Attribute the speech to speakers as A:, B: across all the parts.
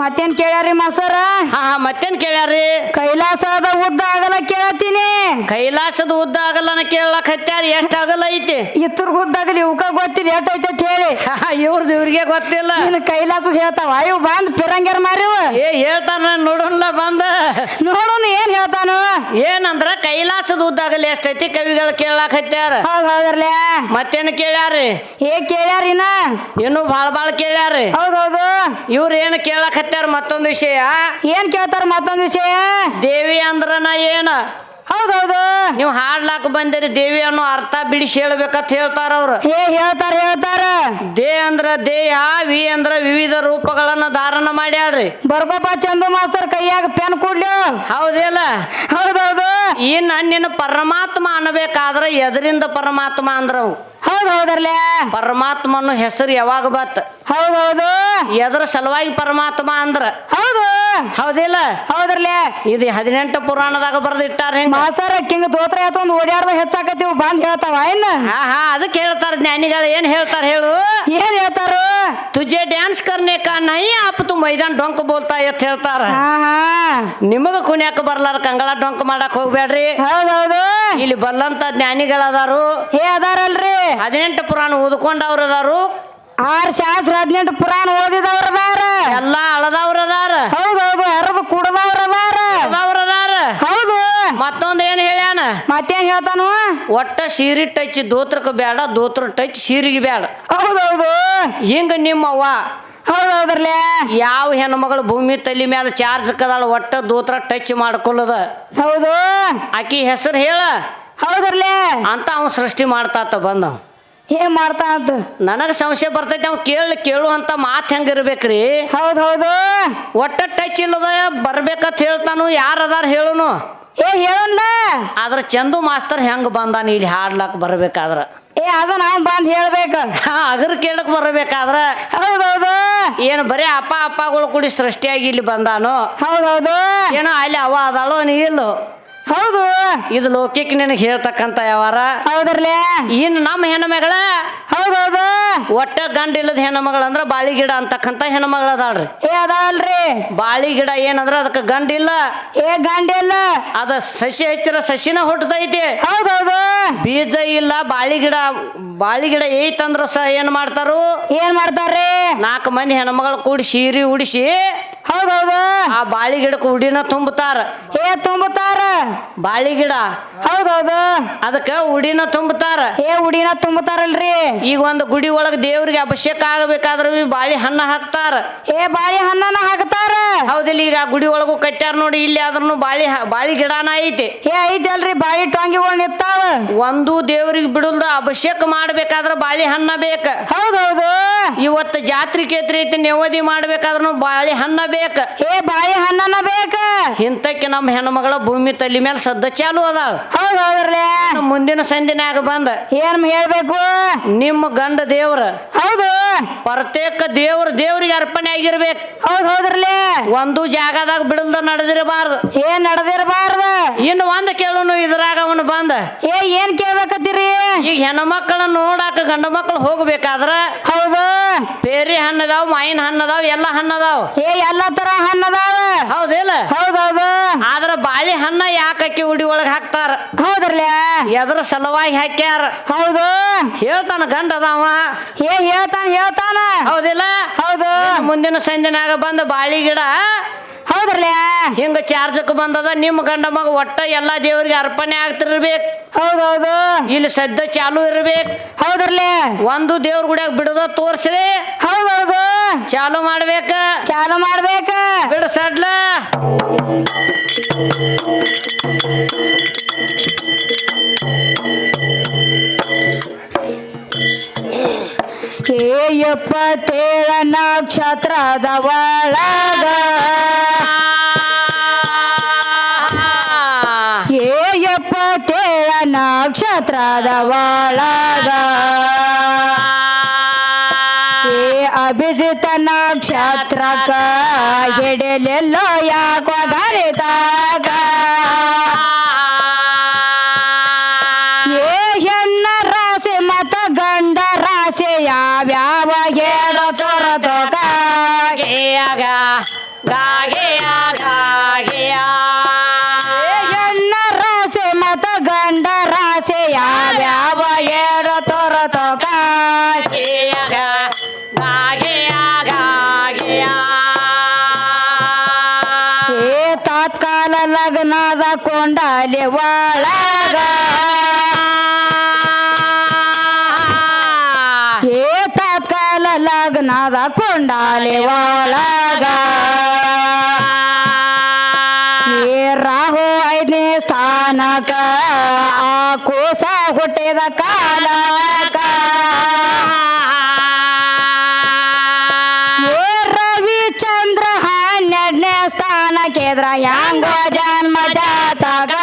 A: ಮತ್ತೇನ್ ಕೇಳ್ಯಾರಿ ಮಾಸ್ತರ?
B: ಹಾ ಮತ್ತೇನ್ ಕೇಳ್ಯಾರಿ?
A: ಕೈಲಾಸದ ಉದ್ದ ಆಗಲ್ಲ ಕೇಳತ್ತೀನಿ.
B: ಕೈಲಾಸದ ಉದ್ದ ಆಗಲ್ಲನ ಕೇಳಕ್ ಹತ್ಯಾರ. ಎಷ್ಟ್ ಆಗಲ್ಲ ಐತಿ?
A: ಇತ್ತರ್ಗ ಉದ್ದ ಆಗಲಿ ಇವಕ್ಕ ಗೊತ್ತಿಲ್ಲ ಎಷ್ಟ್ ಐತೆ ಅಂತ ಹೇಳಿ.
B: ಇವ್ರಿಗೆ ಗೊತ್ತಿಲ್ಲ.
A: ನೀನು ಕೈಲಾಸದ ಹೇಳ್ತಾವ ಇವ್ ಬಂದ್ ಪಿರಂಗ್ಯಾರ ಮಾರಿವ
B: ಹೇಳ್ತಾನ ನೋಡೋಣ ಬಂದ
A: ನೋಡೋಣ ಏನ್ ಹೇಳ್ತಾನು.
B: ಏನಂದ್ರ ಕೈಲಾಸದ ಉದ್ದ ಆಗಲ್ಲ ಎಷ್ಟೈತಿ ಕವಿಗಳು ಕೇಳಕ್ ಹತ್ಯಾರ.
A: ಹೌದೌದ್ರಲ್ಲ.
B: ಮತ್ತೇನ್ ಕೇಳ್ಯಾರಿ?
A: ಕೇಳ್ಯಾರಿನ
B: ಇನ್ನು ಬಾಳ ಕೇಳ್ಯಾರಿ.
A: ಹೌದೌದು.
B: ಇವ್ರ ಏನ್ ಕೇಳಕ್ ಹತ್ಯಾರ? ಮತ್ತೊಂದು ವಿಷಯ
A: ಏನ್ ಕೇಳ್ತಾರ? ಮತ್ತೊಂದು ವಿಷಯ
B: ದೇವಿ ಅಂದ್ರನ ಏನ?
A: ಹೌದೌದು.
B: ನೀವು ಹಾಡ್ಲಾಕ ಬಂದಿರಿ ದೇವಿ ಅನ್ನೋ ಅರ್ಥ ಬಿಡಿಸಿ ಹೇಳ್ಬೇಕಂತ ಹೇಳ್ತಾರ ಅವ್ರು.
A: ಹೇಳ್ತಾರ.
B: ದೇ ಅಂದ್ರ ದೇಹ, ವಿ ಅಂದ್ರ ವಿವಿಧ ರೂಪಗಳನ್ನ ಧಾರಣ ಮಾಡ್ಯಾಳ್ರಿ.
A: ಬರ್ಕೋಪ ಚಂದು ಮಾಸ್ತರ್ ಕೈಯಾಗ ಪೆನ್ ಕೊಡ್ಲಿ.
B: ಹೌದಿಲ್ಲ?
A: ಹೌದೌದು.
B: ಇನ್ನ ನಿನ್ನ ಪರಮಾತ್ಮ ಅನ್ನಬೇಕಾದ್ರ ಎದರಿಂದ ಪರಮಾತ್ಮ ಅಂದ್ರವು?
A: ಹೌದೌದ್ರಲ್ಲ.
B: ಪರಮಾತ್ಮನ ಹೆಸರು ಯಾವಾಗ ಬತ್?
A: ಹೌದೌದು.
B: ಎದ್ರ ಸಲುವಾಗಿ ಪರಮಾತ್ಮ ಅಂದ್ರ?
A: ಹೌದು.
B: ಹೌದಿಲ್ಲ?
A: ಹೌದ್ರಲ್ಲ.
B: ಇದು 18 ಪುರಾಣದಾಗ ಬರ್ದಿಟ್ಟಾರ.
A: ಮಾಸ್ತರ ಕಿಂಗ್ ದೋತ್ರ ಎತ್ತೊಂದು ಓಡ್ಯಾಡ್ದ ಹೆಚ್ಚಾಕತ್ತೀವಿ ಬಂದ್ ಹೇಳ್ತಾವ ಇನ್ನ.
B: ಅದಕ್ಕೆ ಹೇಳ್ತಾರ ಜ್ಞಾನಿಗಳು. ಏನ್ ಹೇಳ್ತಾರ ಹೇಳು?
A: ಏನ್ ಹೇಳ್ತಾರ?
B: ತುಜೆ ಡ್ಯಾನ್ಸ್ ಕರ್ನೆ ಕಾ ನೈ ಆಪ್ ತು ಮೈದಾನ್ ಡೊಂಕ್ ಬೋಲ್ತಾ ಎತ್ ಹೇಳ್ತಾರ. ನಿಮಗ ಕುಣ್ಯಾಕ ಬರ್ಲಾರ ಕಂಗಳ ಡೊಂಕ್ ಮಾಡಕ್ ಹೋಗ್ಬೇಡ್ರಿ.
A: ಹೌದೌದು.
B: ಇಲ್ಲಿ ಬಲ್ಲಂತ ಜ್ಞಾನಿಗಳದಾರು.
A: ಅದಾರಲ್ರಿ.
B: 18 ಪುರಾಣ ಓದ್ಕೊಂಡವ್ರ ಅದಾರು.
A: 6 ಶಾಸ್ತ್ರ 18 ಪುರಾಣ ಓದಿದವ್ರ ಅದಾರ.
B: ಎಲ್ಲಾ ಅಳದವ್ರ ಅದಾರ.
A: ಹೌದೌದು. ಹರಿದು ಕುಡದವ್ರ
B: ಅದಾರ.
A: ಹೌದು.
B: ಮತ್ತೊಂದ್ ಏನ್ ಹೇಳ್ಯಾನ?
A: ಮತ್ತೇನ್ ಹೇಳ್ತಾನು?
B: ಒಟ್ಟ ಸೀರಿ ಟಚ್ ದೋತ್ರಕ್ಕೆ ಬೇಡ, ದೋತ್ರ ಟಚ್ ಸೀರಿಗೆ ಬೇಡ.
A: ಹೌದೌದು.
B: ಹಿಂಗ ನಿಮ್ಮವ್ವ
A: ಹೌದೌದ್ರಲ್ಲ.
B: ಯಾವ ಹೆಣ್ಮಗಳು ಭೂಮಿ ತಲೆ ಮೇಲೆ ಚಾರ್ಜ್ ಕದಾಳ ಒಟ್ಟ ದೋತ್ರ ಟಚ್ ಮಾಡ್ಕೊಳ್ಳದ.
A: ಹೌದು.
B: ಆಕಿ ಹೆಸರು ಹೇಳ.
A: ಹೌದ್ರಲ್ಲ.
B: ಅಂತ ಅವ ಸೃಷ್ಟಿ ಮಾಡ್ತಾತ ಬಂದ.
A: ಏನ್ ಮಾಡ್ತಾ ಅಂತ
B: ನನಗ ಸಂಶಯ ಬರ್ತೈತಿ. ಅವ್ ಕೇಳುವಂತ ಮಾತು ಹೆಂಗಿರ್ಬೇಕ್ರಿ?
A: ಹೌದೌದು.
B: ಒಟ್ಟ ಟಚ್ ಇಲ್ಲದ ಬರ್ಬೇಕಂತ ಹೇಳ್ತಾನು. ಯಾರದಾರ ಹೇಳುನು?
A: ಹೇಳಲ್ಲ.
B: ಆದ್ರ ಚಂದು ಮಾಸ್ತರ್ ಹೆಂಗ ಬಂದಾನ ಇಲ್ಲಿ ಹಾಡ್ಲಾಕ್ ಬರ್ಬೇಕಾದ್ರ?
A: ಅದ ನಾವ್ ಬಂದ್ ಹೇಳ್ಬೇಕ.
B: ಅಗರ್ ಕೇಳಕ್ ಬರ್ಬೇಕಾದ್ರ.
A: ಹೌದೌದು.
B: ಏನು ಬರೀ ಅಪ್ಪಗಳು ಕೂಡಿ ಸೃಷ್ಟಿಯಾಗಿ ಇಲ್ಲಿ ಬಂದಾನು.
A: ಹೌದೌದು.
B: ಏನೋ ಅಲ್ಲಿ ಅವ ಅದಾಳೋ ನೀ ಇಲ್ಲೋ?
A: ಹೌದು.
B: ಇದು ಲೋಕಕ್ಕೆ ನಿನಗೆ ಹೇಳ್ತಕ್ಕಂತ ಯಾವಾರ?
A: ಹೌದ್ರಲ್ಲ.
B: ಇನ್ನು ನಮ್ಮ ಹೆಣ್ಮಗಳ
A: ಹೌದೌದು.
B: ಒಟ್ಟ ಗಂಡ ಇಲ್ಲದ ಹೆಣ್ಮಗಳು ಅಂದ್ರ ಬಾಳಿ ಗಿಡ ಅಂತಕ್ಕಂತ ಹೆಣ್ಮಗಳ ಅದಾಳ್ರಿ.
A: ಅದಲ್ರಿ. ಬಾಳಿ
B: ಗಿಡ ಏನಂದ್ರ ಅದಕ್ಕೆ ಗಂಡಿಲ್ಲ.
A: ಗಂಡಿಲ್ಲ.
B: ಅದ ಸಸಿ ಹಚ್ಚಿರ ಸಸಿನ ಹುಟ್ಟತೈತಿ.
A: ಹೌದೌದು.
B: ಬೀಜ ಇಲ್ಲ. ಬಾಳಿ ಗಿಡ ಐತಂದ್ರ ಏನ್ ಮಾಡ್ತಾರು?
A: ಏನ್ ಮಾಡ್ತಾರ್ರಿ?
B: 4 ಮಂದಿ ಹೆಣ್ಮಗಳು ಕೂಡಿ ಸೀರಿ ಉಡಿಸಿ
A: ಹೌದೌದು
B: ಆ ಬಾಳಿ ಗಿಡಕ್ಕೆ ಉಡಿನ ತುಂಬುತ್ತಾರ.
A: ತುಂಬುತ್ತಾರ
B: ಬಾಳಿ ಗಿಡ.
A: ಹೌದೌದು.
B: ಅದಕ್ಕ ಉಡಿನ ತುಂಬುತ್ತಾರ.
A: ಉಡಿನ ತುಂಬುತ್ತಾರಲ್ರಿ.
B: ಈಗ ಒಂದು ಗುಡಿ ಒಳಗ ದೇವ್ರಿಗೆ ಅಭಿಷೇಕ ಆಗಬೇಕಾದ್ರ ಬಾಳಿ ಹಣ್ಣ ಹಾಕ್ತಾರ.
A: ಬಾಳಿ ಹಣ್ಣನ ಹಾಕ್ತಾರ.
B: ಹೌದಿಲ್ಲ? ಈಗ ಗುಡಿ ಒಳಗೂ ಕಟ್ಟ್ಯಾರ ನೋಡಿ. ಇಲ್ಲಿ ಆದ್ರೂ ಬಾಳಿ ಗಿಡನ ಐತಿ.
A: ಐತಲ್ರಿ. ಬಾಳಿ ಟೊಂಗಿಗಳು ನಿಂತಾವ.
B: ಒಂದು ದೇವ್ರಿಗೆ ಬಿಡುಲ್ದ ಅಭಿಷೇಕ ಮಾಡ್ಬೇಕಾದ್ರ ಬಾಳಿ ಹಣ್ಣ ಬೇಕ.
A: ಹೌದೌದು.
B: ಇವತ್ತು ಜಾತ್ರೆ ಕೇತ್ರಿ ಐತಿ, ನೆವದಿ ಮಾಡ್ಬೇಕಾದ್ರೂ ಬಾಳಿ ಹಣ್ಣ ಬೇಕ.
A: ಬಾಳಿ ಹಣ್ಣನ ಬೇಕ.
B: ಇಂತಕ್ಕೆ ನಮ್ಮ ಹೆಣ್ಮಗಳ ಭೂಮಿ ತಲೆ ಮೇಲೆ ಸದ್ದ ಚಾಲು ಅದಾಳ.
A: ಹೌದೌದ್ರಲ್ಲ.
B: ಮುಂದಿನ ಸಂದಿನಾಗ ಬಂದ
A: ಏನ್ ಹೇಳ್ಬೇಕು?
B: ನಿಮ್ಮ ಗಂಡ ದೇವ್ರ.
A: ಹೌದು.
B: ಪ್ರತ್ಯೇಕ ದೇವ್ರಿಗೆ ಅರ್ಪಣೆ ಆಗಿರ್ಬೇಕು.
A: ಹೌದೌದ್ರಲ್ಲ.
B: ಒಂದು ಜಾಗದಾಗ ಬಿಡಲ್ದ ನಡೆದಿರಬಾರ್ದು.
A: ನಡೆದಿರಬಾರ್ದು.
B: ಇನ್ನು ಒಂದ್ ಕೇಳೋನು ಇದ್ರಾಗ ಅವನು ಬಂದ
A: ಏನ್ ಕೇಳ್ಬೇಕತ್ತೀರಿ?
B: ಈಗ ಹೆಣ್ಮಕ್ಕಳನ್ನ ನೋಡಾಕ ಗಂಡ ಮಕ್ಕಳು ಹೋಗ್ಬೇಕಾದ್ರ
A: ಹೌದು
B: ಪೇರಿ ಹಣ್ಣದಾವ್, ಮಾಯಿನ ಹಣ್ಣದಾವ್, ಎಲ್ಲ ಹಣ್ಣದಾವ್.
A: ಎಲ್ಲ ತರ ಹಣ್ಣದಾವ.
B: ಹೌದಿಲ್ಲ?
A: ಹೌದೌದು.
B: ಆದ್ರ ಬಾಳಿ ಹಣ್ಣ ಯಾಕಿ ಉಡಿ ಒಳಗ ಹಾಕ್ತಾರ?
A: ಹೌದ್ರಲ್ಲ.
B: ಎದ್ರ ಸಲುವಾಗಿ ಹಾಕ್ಯಾರ?
A: ಹೌದು.
B: ಹೇಳ್ತಾನ ಗಂಡ ಅದಾವ.
A: ಹೇಳ್ತಾನ.
B: ಹೌದಿಲ್ಲ?
A: ಹೌದು.
B: ಮುಂದಿನ ಸಂದಿನಾಗ ಬಂದ ಬಾಳಿ ಗಿಡ
A: ಹೌದ್ರಲ್ಲ
B: ಹಿಂಗ ಚಾರ್ಜಕ್ ಬಂದದ. ನಿಮ್ಮ ಗಂಡ ಮಗ ಒಟ್ಟ ಎಲ್ಲಾ ದೇವ್ರಿಗೆ ಅರ್ಪಣೆ ಆಗ್ತಿರ್ಬೇಕು.
A: ಹೌದೌದು.
B: ಇಲ್ಲಿ ಸದ್ದ ಚಾಲು ಇರ್ಬೇಕು.
A: ಹೌದ್ರಲ್ಲ.
B: ಒಂದು ದೇವ್ರ ಗುಡಿಯಾಗ ಬಿಡದ ತೋರ್ಸ್ರಿ.
A: ಹೌದೌದು.
B: ಚಾಲು ಮಾಡ್ಬೇಕ. ಬಿಡ ಸಡ್ಲ.
A: ಎಪ್ಪತ್ತೇಳ ನಕ್ಷತ್ರದ ಒಳಗ ಎಪ್ಪತ್ತೇಳ ನಕ್ಷತ್ರದ ಒಳಗ ಅಭಿಜಿತ ನಕ್ಷತ್ರಕ್ಕ ಹಿಡಲೆಲ್ಲೋ ಯಾಕೋ ಗರಿದಾಗ ಹೆಣ್ಣ ರಾಶಿ ಮತ ಗಂಡ ಕೊಂಡಾಲೆ ಒಳಗ ಏ ತಾತ್ಕಾಲ ಲಗ್ನದ ಕೊಂಡಾಲೆ ಒಳಗ ಏ ರಾಹು 5ನೇ ಸ್ಥಾನಕ ಆ ಕೋಸ ಹುಟ್ಟಿದ ಕಾಲಕ ಏ ರವಿಚಂದ್ರ 12ನೇ ಸ್ಥಾನಕ್ಕೆದ್ರ ಹ್ಯಾಂಗೋ ಜನ್ಮ ಜಾತಕ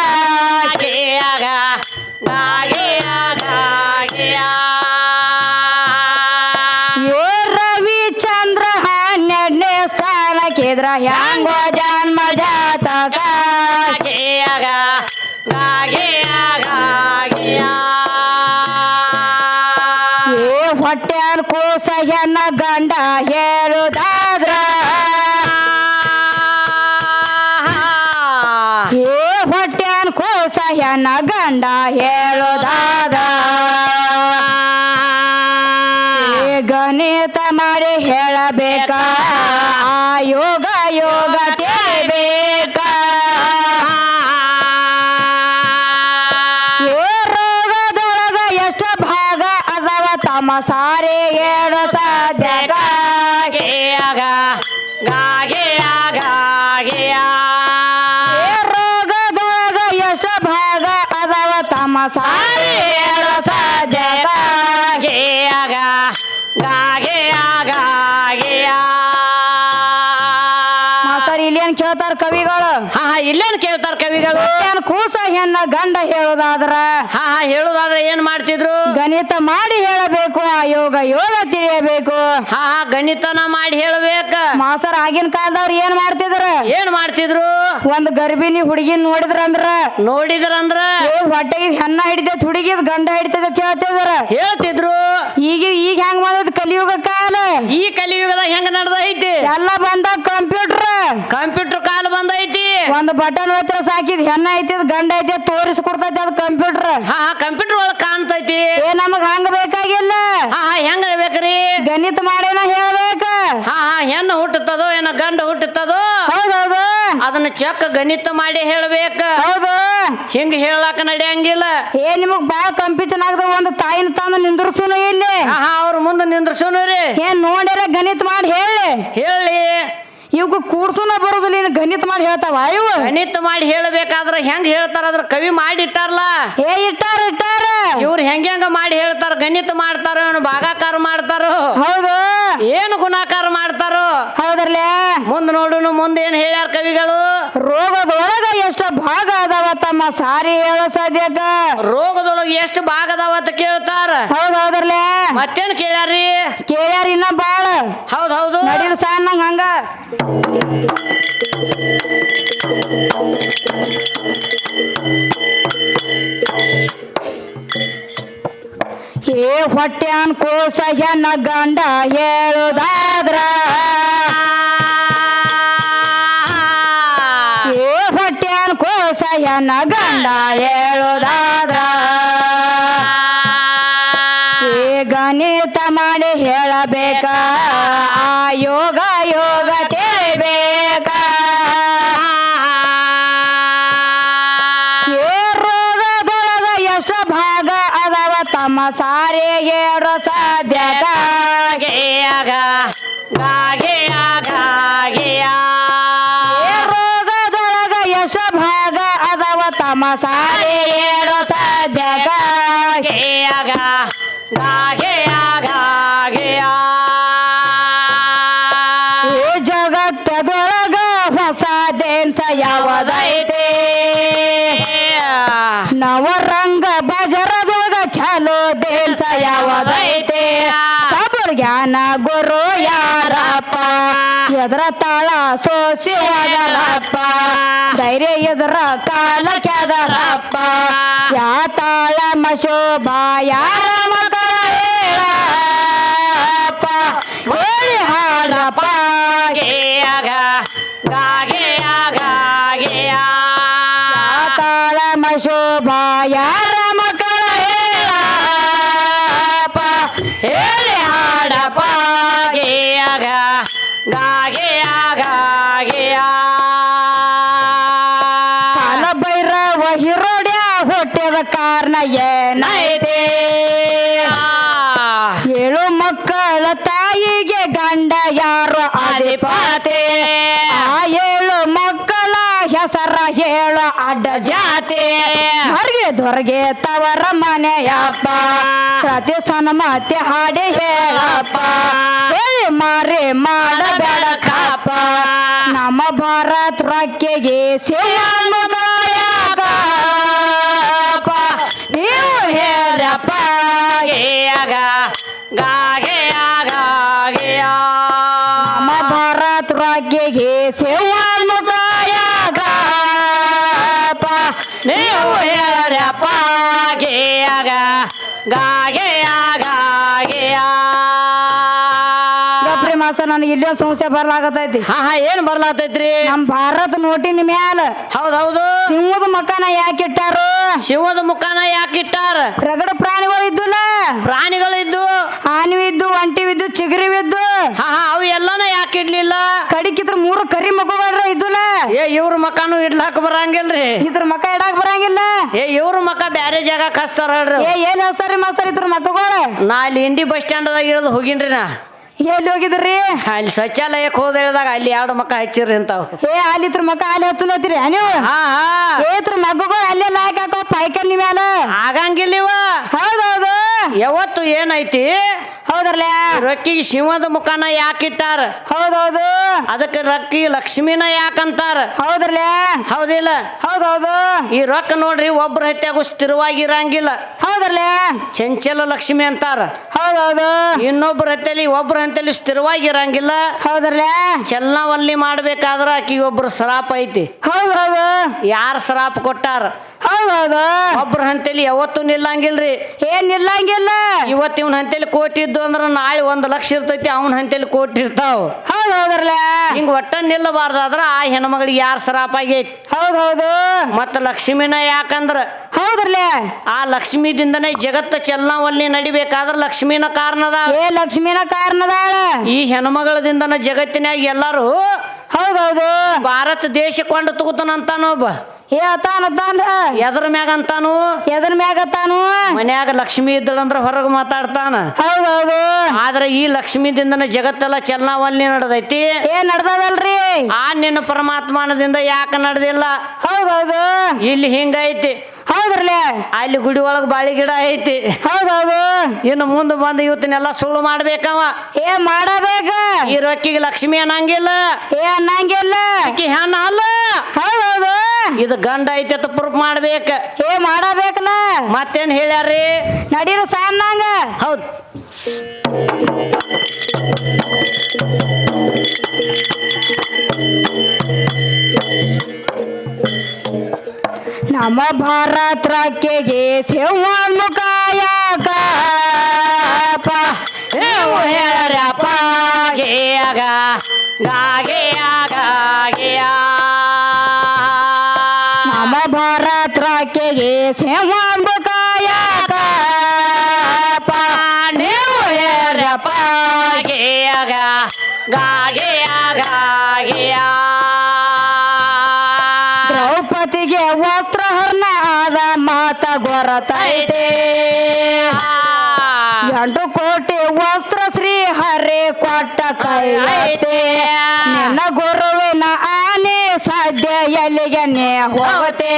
A: ಏ ರವಿಚಂದ್ರ 12ನೇ ಸ್ಥಾನಕ್ಕೆದ್ರ ಹ್ಯಾಂಗೋ ಜನ್ಮ ಜಾತಕ ಏ ಹೊಟ್ಟ್ಯಾನ್ ಕೋಸ ಹೆಣ್ಣ ಗಂಡ ಹೇಳುದಾದ್ರ ಏ ಹೊಟ್ಟ್ಯಾನ್ ಕೋಸ ಹೆಣ್ಣ ಗಂಡ ಹೇಳುದಾದ ಏ ಗಣಿತ ಮಾಡಿ ಹೇಳಬೇಕ ಆ ಯೋಗ ಯೋಗ ತೇಬೇಕ ಏ ರೋಗದೊಳಗ ಎಷ್ಟು ಭಾಗ ಅದಾವ ತಮ್ಮ ಸಾರಿ ಹೇಳು ಸಾಧ್ಯಕ ಏ ರೋಗದೊಳಗ ಎಷ್ಟು ಭಾಗ ಅದಾವ ತಮ್ಮ ಸಾರಿ ಹೇಳು ಸಾಧ್ಯಕ ಮಾಸ್ತರ್ ಇಲ್ಲೇನ್ ಕೇಳ್ತಾರ ಕವಿಗಳು
B: ಹಾ ಇಲ್ಲೇನ್ ಕೇಳ್ತಾರ ಕವಿಗಳು
A: ಏನ್ ಕೂಸ ಹೆಣ್ಣ ಗಂಡ ಹೇಳುದಾದ್ರ
B: ಹಾ ಹೇಳುದಾದ್ರೆ ಏನ್ ಮಾಡ್ತಿದ್ರು
A: ಗಣಿತ ಮಾಡಿ ಹೇಳಬೇಕು ಆ ಯೋಗ ಯೋಗ ತಿಳಿಯಬೇಕು
B: ಹಾ ಗಣಿತನ ಮಾಡಿ ಹೇಳ್ಬೇಕ
A: ಮಾಸ್ತರ್ ಆಗಿನ ಕಾಲದವ್ರು
B: ಏನ್ ಮಾಡ್ತಿದ್ರು
A: ಒಂದ್ ಗರ್ಭಿಣಿ ಹುಡುಗಿನ್ ನೋಡಿದ್ರಂದ್ರ
B: ನೋಡಿದ್ರಂದ್ರ
A: ಹೊಟ್ಟೆಗೆ ಹೆಣ್ಣ ಹಿಡಿತೈತಿ ಹುಡುಗಿದ್ ಗಂಡ ಹಿಡಿತೈತಿ ಅಂತ
B: ಹೇಳ್ತಿದ್ರು
A: ಈಗ ಹೆಂಗ್ ಬಂದದ ಕಲಿಯುಗ ಕಾಲ
B: ಈ ಕಲಿಯುಗದ ಹೆಂಗ ನಡ್ದೈತಿ
A: ಎಲ್ಲ ಬಂದ
B: ಕಂಪ್ಯೂಟರ್ ಕಾಲ ಬಂದೈತಿ
A: ಒಂದ್ ಬಟನ್ ಒತ್ತರ ಸಾಕಿದ್ ಹೆಣ್ಣ ಐತಿದ್ ಗಂಡ ಐತಿ ತೋರಿಸ್ಕೊಡ್ತೈತಿ ಅದ್ ಕಂಪ್ಯೂಟರ್
B: ಹಾ ಕಂಪ್ಯೂಟರ್ ಒಳಗ್ ಕಾಣ್ತೈತಿ
A: ನಮಗ್ ಹಂಗ ಬೇಕಾಗಿಲ್ಲ
B: ಹಾ ಹೆಂಗ ಹೇಳ್ಬೇಕ್ರಿ
A: ಗಣಿತ ಮಾಡೇನ ಹೇಳ್ಬೇಕ
B: ಹಾ ಹೆಣ್ಣು ಹುಟ್ಟುತ್ತದೋ ಏನ ಗಂಡ ಹುಟ್ಟುತ್ತದೋ
A: ಹೌದೌದು
B: ಅದನ್ನ ಚೆಕ್ ಗಣಿತ ಮಾಡಿ ಹೇಳ್ಬೇಕ
A: ಹೌದು
B: ಹಿಂಗ ಹೇಳಾಕ ನಡೆಯಂಗಿಲ್ಲ
A: ನಿಮಗ್ ಬಾಳ ಕಂಪಿಚನ್ ಆಗದ ಒಂದ್ ತಾಯಿನ ತಂದು ನಿಂದ್ರಸುನು ಇಲ್ಲಿ
B: ಅವ್ರ ಮುಂದೆ ನಿಂದ್ರಸೋನ್ರಿ
A: ನೋಡ್ಯಾರ ಗಣಿತ ಮಾಡಿ
B: ಹೇಳಿ
A: ಇವ್ಗ ಕೂಡ್ಸುನ ಬರೋದಿಲ್ಲ ಇನ್ ಗಣಿತ ಮಾಡಿ ಹೇಳ್ತಾವ ಇವ
B: ಗಣಿತ ಮಾಡಿ ಹೇಳ್ಬೇಕಾದ್ರ ಹೆಂಗ್ ಹೇಳ್ತಾರ ಅದ್ರ ಕವಿ ಮಾಡಿ ಇಟ್ಟಾರಲ್ಲ
A: ಇಟ್ಟಾರ
B: ಇವ್ರು ಹೆಂಗ ಮಾಡಿ ಹೇಳ್ತಾರ ಗಣಿತ ಮಾಡ್ತಾರೋ ಏನು ಭಾಗಾಕಾರ ಮಾಡ್ತಾರೋ
A: ಹೌದು
B: ಏನು ಗುಣಾಕಾರ ಮಾಡ್ತಾರೋ
A: ಹೌದ್ರಲ್ಲ
B: ಮುಂದ್ ನೋಡುನು ಮುಂದೆ ಏನ್ ಹೇಳ್ಯಾರ ಕವಿಗಳು
A: ರೋಗದೊಳಗ ಎಷ್ಟು ಭಾಗ ಅದಾವ ತಮ್ಮ ಸಾರಿ ಹೇಳೋ ಸಾಧ್ಯಕ
B: ರೋಗದೊಳಗ ಎಷ್ಟು ಭಾಗ ಅದಾವ ಅಂತ ಕೇಳ್ತಾರ
A: ಹೌದೌದ್ರಲ್ಲ
B: ಮತ್ತೇನ್ ಕೇಳ್ಯಾರಿ
A: ಇನ್ನ ಬಾಳ
B: ಹೌದು
A: ನಡಿಲ್ ಸಾನ್ನಂಗ ಹಂಗ ಹೊಟ್ಟ್ಯಾನ್ ಕೋಸ ಹೆಣ್ಣ ಗಂಡ ಹೇಳುದಾದ್ರ ಹೊಟ್ಟ್ಯಾನ್ ಕೋಸ ಹೆಣ್ಣ ಗಂಡ ಹೇಳುದಾದ್ರ ಗಣಿತ ಮಾಡಿ ಹೇಳಬೇಕ ಆ ಯೋಗ ಯೋಗ ತಿಳಿಬೇಕ ರೋಗದೊಳಗ ಎಷ್ಟು ಭಾಗ ಅದಾವ ತಮ್ಮ ಸಾರಿ ಹೇಳೋ ಸಾಧ್ಯಕ ರೋಗದೊಳಗ ಎಷ್ಟು ಭಾಗ ಅದಾವ ತಮ್ಮ ಸಾರಿ ಹೇಳೋ ಸಾಧ್ಯಕ ಜಗತ್ತದೊಳಗ ಹೊಸ ದೇನ್ಸ ಯಾವದೈತೆ ನವರಂಗ ಬಜರದೊಳಗ ಛಲೋ ದೇನ್ಸ ಯಾವದೈತೆ ಜ್ಞಾನ ಗುರು ಯಾರಪ್ಪ ಎದ್ರ ತಾಳ ಸೋಸಿ ಹೋದರಪ್ಪ ಧೈರ್ಯ ಎದ್ರ ಕಾಲ ಕೆದರಪ್ಪ ಯಾ ತಾಳ ಮಶೋಭ ಯಾರ ಮಗಳ ಹೇಳಪ್ಪ ಹೋಳಿ ಹಾಡಪ್ಪ ತಾಳ ಮಶೋಭ ಯಾರ ಮಕ್ಕಳ ಹೇಳಪ್ಪ ಹೇಳಿ ಹಾಡಪ್ಪ ಕಾಲ ಭೈರವ ಮಕ್ಕಳ ತಾಯಿಗೆ ಗಂಡ ಯಾರು ಅಧಿಪತಿ ಆ 7 ಮಕ್ಕಳ ಹೆಸರ ಹೇಳು ಅಡ್ಡ ಜಾತಿ ಹೊರಗೆ ತವರ ಮನೆಯಪ್ಪ ಪ್ರತಿ ಸನ್ಮತಿ ಹಾಡಿ ಹೇಳಪ್ಪ ಹೇಳಿ ಮಾರಿ ಮಾಡಬೇಡ ಕಾಪ ನಮ್ಮ ಭಾರತ ರೊಕ್ಕೆಗೆ ನೀವು ಹೇಳಪ್ಪ ನಮ್ಮ ಭಾರತ ರೊಕ್ಕೆಗೆ
B: ನೀವು ಹೇಳಪ್ಪ
A: ಗಪ್ರಿ ಮಾಸ್ತ ನನಗೆ ಇಲ್ಲೇ ಸಮಸ್ಯೆ ಬರ್ಲಾಗತೈತಿ
B: ಹಾ ಹಾ ಏನ್ ಬರ್ಲಾತೈತ್ರಿ
A: ನಮ್ ಭಾರತ ನೋಟಿನ ಮ್ಯಾಲ
B: ಹೌದೌದು
A: ಸಿಂಹದ ಮಕ್ಕನ ಯಾಕೆ ಇಟ್ಟಾರು
B: ಶಿವದ ಮುಖಾನ ಯಾಕೆ ಇಟ್ಟಾರ
A: ರಗಡ ಪ್ರಾಣಿಗಳು ಇದ್ದುಲ್ಲ
B: ಪ್ರಾಣಿಗಳು ಇದ್ದು
A: ಆನಿವಿದ್ದು ಒಂಟಿವಿದ್ದು ಚಿಗರಿವಿದ್ದು
B: ಹಾ ಹಾ ಅವು ಎಲ್ಲಾನ ಯಾಕೆ ಇಡ್ಲಿಲ್ಲ
A: ಕಡಿಕಿದ್ರ 3 ಕರಿ ಮಕ್ಕಳು ಇದ್ದುಲ್ಲ
B: ಏ ಇವ್ರ ಮಕಾನು ಇಡ್ಲಾಕ ಬರಂಗಿಲ್ರಿ
A: ಇದ್ರ ಮಕ್ಕ ಇಡಾಕ್ ಬರಂಗಿಲ್ಲ
B: ಏ ಇವ್ರ ಮಕ ಬ್ಯಾರೆ ಜಾಗ ಕಸ್ತಾರ ಹೇಳ್ರಿ
A: ಏನ್ ಹೇಳ್ತಾರಿ ಮಾಸ್ತರ್ ಇದ್ರ ಮಕ್ಕಳು
B: ನಾ ಅಲ್ಲಿ ಇಂಡಿ ಬಸ್ ಸ್ಟ್ಯಾಂಡ್ದಾಗ ಇಳಿದು ಹೋಗಿನ್ರಿ ನಾ
A: ಎಲ್ಲಿ ಹೋಗಿದ್ರಿ
B: ಅಲ್ಲಿ ಶೌಚಾಲಯಕ್ಕೆ ಹೋದ ಹೇಳಿದಾಗ ಅಲ್ಲಿ 2 ಮಕ್ಕ ಹಚ್ಚಿರ್ರಿ ಅಂತಾವ್
A: ಅಲ್ಲಿ ಇದ್ರ ಮಕ್ಕ ಅಲ್ಲಿ ಹಚ್ಚಲತ್ತೀರಿ ನೀವು
B: ಹಾ ಹಾ
A: ಇದ್ರ ಮಕ್ಕಳು ಅಲ್ಲೇ ಲಾಯ್ಕ್ ಹಾಕೋ ಪೈಕನ್ನಿ ಮ್ಯಾಲ
B: ಆಗಂಗಿಲ್ಲ ಇವ
A: ಹೌದೌದು
B: ಯಾವತ್ತು ಏನೈತಿ
A: ಹೌದರ್ಲ
B: ರೊಕ್ಕಿಗೆ ಶಿವದ ಮುಖಾನ ಯಾಕಿಟ್ಟಾರ
A: ಹೌದೌದು
B: ಅದಕ್ಕೆ ರೊಕ್ಕಿ ಲಕ್ಷ್ಮಿನ ಯಾಕಂತಾರ
A: ಹೌದರ್ಲ
B: ಹೌದಿಲ್ಲ
A: ಹೌದೌದು
B: ಈ ರೊಕ್ಕ ನೋಡ್ರಿ ಒಬ್ರ ಹತ್ಯಾಗೂ ಸ್ಥಿರವಾಗಿರಂಗಿಲ್ಲ
A: ಹೌದರ್ಲ
B: ಚಂಚಲ ಲಕ್ಷ್ಮಿ ಅಂತಾರ
A: ಹೌದೌದು
B: ಇನ್ನೊಬ್ರ ಹತ್ತಲಿ ಒಬ್ರ ಹತ್ತಲಿ ಸ್ಥಿರವಾಗಿರಂಗಿಲ್ಲ
A: ಹೌದರ್ಲ
B: ಚಲನವಲ್ಲಿ ಮಾಡ್ಬೇಕಾದ್ರ ಆಕಿಗೆ ಒಬ್ರು ಶ್ರಾಪ ಐತಿ
A: ಹೌದೌದು
B: ಯಾರ ಶ್ರಾಪ ಕೊಟ್ಟಾರ
A: ಹೌದೌದು
B: ಒಬ್ರ ಹಂತಲಿ ಯಾವತ್ತೂ ನಿಲ್ಲಂಗಿಲ್ರಿ
A: ಏನ್ ನಿಲ್ಲಂಗಿಲ್ಲ
B: ಇವತ್ತು ಇವನ್ ಹಂತಲಿ ಕೋಟಿ ಇದ್ದು ಅಂದ್ರ ನಾಳೆ 1 ಲಕ್ಷ ಇರ್ತೈತಿ ಅವನ ಹಂತಲಿ ಕೋಟಿ ಇರ್ತಾವ
A: ಹೌದೌದರ್ಲ
B: ಹಿಂಗ ಒಟ್ಟ ನಿಲ್ಲಬಾರ್ದಾದ್ರ ಆ ಹೆಣ್ಮಗಳಿಗೆ ಯಾರ ಶ್ರಾಪ ಆಗೈತಿ
A: ಹೌದೌದು
B: ಮತ್ತ ಲಕ್ಷ್ಮಿನ ಯಾಕಂದ್ರ
A: ಹೌದರ್ಲ
B: ಆ ಲಕ್ಷ್ಮಿದಿಂದನೇ ಜಗತ್ತ ಚಲನವಲ್ಲಿ ನಡಿಬೇಕಾದ್ರ ಲಕ್ಷ್ಮಿನ ಕಾರಣದ
A: ಲಕ್ಷ್ಮಿನ ಕಾರಣದಾಳ
B: ಈ ಹೆಣ್ಮಗಳದಿಂದನ ಜಗತ್ತಿನಾಗ ಎಲ್ಲಾರು
A: ಹೌದೌದು
B: ಭಾರತ ದೇಶ ಕೊಂಡು ತಗೋತಾನಂತಾನೊಬ್ಬ
A: ಅತಾನ
B: ಎದ್ರ ಮ್ಯಾಗ ಅಂತಾನು
A: ಎದ್ರ ಮ್ಯಾಗ ತಾನು
B: ಮನ್ಯಾಗ ಲಕ್ಷ್ಮಿ ಇದ್ದಳಂದ್ರ ಹೊರಗೆ ಮಾತಾಡ್ತಾನ
A: ಹೌದೌದು
B: ಆದ್ರೆ ಈ ಲಕ್ಷ್ಮಿದಿಂದನ ಜಗತ್ತೆಲ್ಲ ಚಲನವಲ್ಲಿ ನಡೆದೈತಿ
A: ನಡ್ದದಲ್ರಿ
B: ಆ ನಿನ್ನ ಪರಮಾತ್ಮನದಿಂದ ಯಾಕೆ ನಡೆದಿಲ್ಲ
A: ಹೌದೌದು
B: ಇಲ್ಲಿ ಹಿಂಗೈತಿ
A: ಹೌದ್ರಲ್ಲ
B: ಅಲ್ಲಿ ಗುಡಿ ಒಳಗ ಬಾಳಿ ಗಿಡ ಐತಿ
A: ಹೌದೌದು
B: ಇನ್ನು ಮುಂದೆ ಬಂದು ಇವತ್ತನ್ನೆಲ್ಲ ಸುಳ್ಳು ಮಾಡ್ಬೇಕವ
A: ಮಾಡಬೇಕ
B: ಈ ರೊಕ್ಕಿಗೆ ಲಕ್ಷ್ಮಿ ಅನ್ನಂಗಿಲ್ಲ
A: ಅನ್ನಂಗಿಲ್ಲ
B: ಹೆಣ್ಣ ಅಲ್ಲ
A: ಹೌದೌದು
B: ಇದು ಗಂಡ ಐತಿ ಅಂತ ಪ್ರೂಫ್ ಮಾಡ್ಬೇಕ
A: ಮಾಡಬೇಕಲ್ಲ
B: ಮತ್ತೇನ್ ಹೇಳ್ಯಾರಿ
A: ನಡೀರ ಸಾನ್ನಂಗ
B: ಹೌದ್
A: ನಮ್ಮ ಭಾರತ ರೊಕ್ಕೆಗೆ ಸಿಂಹವನ್ನು ಕಾಯಕ
B: ಹೇಳ್ಯಾರಪ್ಪ ಗೇಯಾಗ ಗಾಗೆಯಾಗ
A: ನಮ್ಮ ಭಾರತ ರೊಕ್ಕೆಗೆ ಸಿಂಹವನ್ನು ಕಾಯಕ
B: ನೀವು ಹೇಳ್ಯಾರಪ್ಪ ಗೇಯಾಗ ಗಾಗೆಯಾಗ
A: ದ್ರೌಪದಿಗೆ ವಸ್ತ್ರಹರಣ ಆದ ಮಾತ ಗೊರತೈತೆ 8 ಕೋಟಿ ವಸ್ತ್ರ ಶ್ರೀ ಹರಿ ಕೊಟ್ಟ ಕೈತೆ ನಿನ್ನ ಗುರುವಿನ ಆನೆ ಸಾಧ್ಯ ಎಲ್ಲಿಗೆ ನೀ ಹೋಗತೆ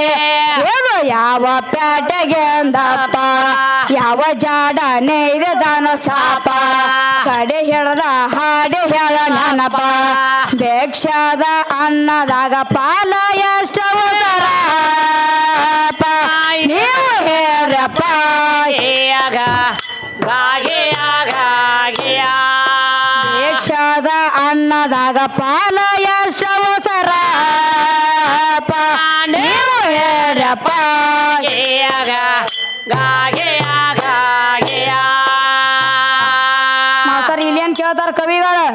A: ಇದು ಯಾವ ಪ್ಯಾಟೆಗೆ ಅಂದಪ್ಪ ಯಾವ ಜಾಡ ನೇಯ್ದ ದಾನ ಸಾಪ ಕಡೆ ಹಿಡ್ದ ಹಾಡಿ ಹೇಳ ನನಪ ಭಿಕ್ಷಾದ ಅನ್ನದಾಗ ಪಾಲ ಎಷ್ಟವಸರ ನೀವು ಹೇರಪ್ಪ ಭಿಕ್ಷಾದ ಅನ್ನದಾಗ ಪಾಲ ಎಷ್ಟವಸರ ನೀವು ಹೇರಪ್ಪ ಇಲ್ಲೇನ್ ಕೇಳ್ತಾರ ಕವಿಗಳು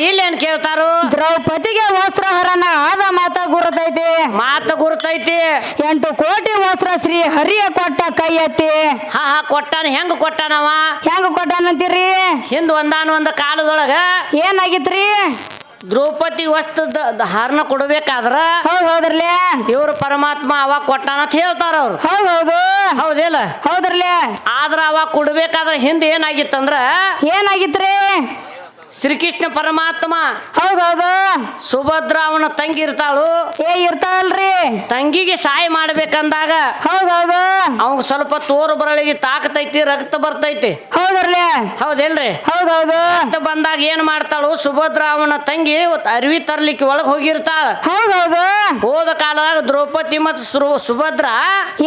B: ಇಲ್ಲೇನ್ ಕೇಳ್ತಾರು
A: ದ್ರೌಪದಿಗೆ ವಸ್ತ್ರಹರಣ ಆದ ಮಾತ ಗುರುತೈತಿ
B: ಮಾತು ಗುರುತೈತಿ
A: 8 ಕೋಟಿ ವಸ್ತ್ರ ಶ್ರೀ ಹರಿಯ ಕೊಟ್ಟ ಕೈ ಎತ್ತಿ
B: ಕೊಟ್ಟಾನ ಹೆಂಗ ಕೊಟ್ಟಾನವ
A: ಹೆಂಗ ಕೊಟ್ಟಾನಂತೀರಿ
B: ಹಿಂದ್ ಒಂದಾನ ಒಂದ ಕಾಲದೊಳಗ
A: ಏನಾಗಿತ್ರಿ
B: ದ್ರೌಪದಿ ವಸ್ತ್ರದ ಹಾರನ ಕೊಡ್ಬೇಕಾದ್ರ
A: ಹೌದ್ರಲ್ಲ
B: ಇವ್ರು ಪರಮಾತ್ಮ ಅವಾಗ ಕೊಟ್ಟಾನ ಅಂತ ಹೇಳ್ತಾರ ಅವ್ರು.
A: ಹೌದು
B: ಹೌದಿಲ್ಲ?
A: ಹೌದ್ರಲ್ಲ.
B: ಆದ್ರ ಅವಾಗ ಕೊಡ್ಬೇಕಾದ್ರ ಹಿಂದೆ ಏನಾಗಿತ್ತಂದ್ರ
A: ಏನಾಗಿತ್ರಿ?
B: ಶ್ರೀಕೃಷ್ಣ ಪರಮಾತ್ಮ
A: ಹೌದು
B: ಸುಭದ್ರ ಅವನ ತಂಗಿ ಇರ್ತಾಳು.
A: ಇರ್ತಾವಲ್ರಿ.
B: ತಂಗಿಗೆ ಸಹಾಯ ಮಾಡ್ಬೇಕಂದಾಗ
A: ಹೌದು
B: ಅವಂಗ ಸ್ವಲ್ಪ ತೋರು ಬರಳಿಗೆ ತಾಕತೈತಿ, ರಕ್ತ ಬರ್ತೈತಿ.
A: ಹೌದ್ರಲ್ಲ.
B: ಹೌದಿಲ್ರಿ?
A: ಹೌದು
B: ರಕ್ತ ಬಂದಾಗ ಏನ್ ಮಾಡ್ತಾಳು ಸುಭದ್ರ ಅವನ ತಂಗಿ ಅರಿವಿ ತರ್ಲಿಕ್ಕೆ ಒಳಗ್ ಹೋಗಿರ್ತಾಳ.
A: ಹೌದು
B: ಹೋದ ಕಾಲದಾಗ ದ್ರೌಪದಿ ಮತ್ತು ಸುಭದ್ರ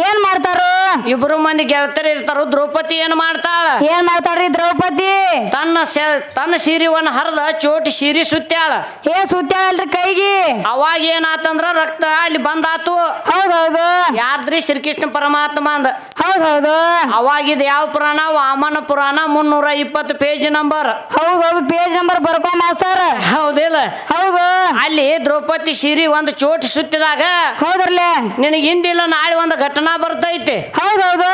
A: ಏನ್ ಮಾಡ್ತಾರು?
B: ಇಬ್ರು ಮಂದಿ ಗೆಳತರು ಇರ್ತಾರು. ದ್ರೌಪದಿ ಏನ್ ಮಾಡ್ತಾಳ?
A: ಏನ್ ಮಾಡ್ತಾರ್ರಿ ದ್ರೌಪದಿ?
B: ತನ್ನ ಸೀರೆವನ್ನ ಹರಿದ ಚೋಟಿ ಸೀರೆ ಸುತ್ತಾಳ.
A: ಸುತ್ತಾಳಲ್ರಿ ಕೈಗೆ.
B: ಅವಾಗ ಏನಾತಂದ್ರ ರಕ್ತ ಅಲ್ಲಿ ಬಂದಾತು.
A: ಹೌದು
B: ಯಾರ್ದ್ರಿ? ಶ್ರೀಕೃಷ್ಣ ಪರಮಾತ್ಮ ಅಂದ.
A: ಹೌದು
B: ಅವಾಗ ಇದು ಯಾವ ಪುರಾಣ? ವಾಮನ ಪುರಾಣ 320 ಪೇಜ್ ನಂಬರ್.
A: ಹೌದು ಪೇಜ್ ನಂಬರ್ ಬರ್ಕೊ ಮಾಸ್ತರ.
B: ಹೌದಿಲ್ಲ?
A: ಹೌದು
B: ಅಲ್ಲಿ ದ್ರೌಪದಿ ಸೀರೆ ಒಂದು ಚೋಟಿ ಸುತ್ತಿದಾಗ
A: ಹೌದ್ರಲ್ಲ
B: ನಿನಗೆ ಹಿಂದಿಲ್ಲ ನಾಳೆ ಒಂದು ಘಟನಾ ಬರ್ತೈತಿ.
A: ಹೌದು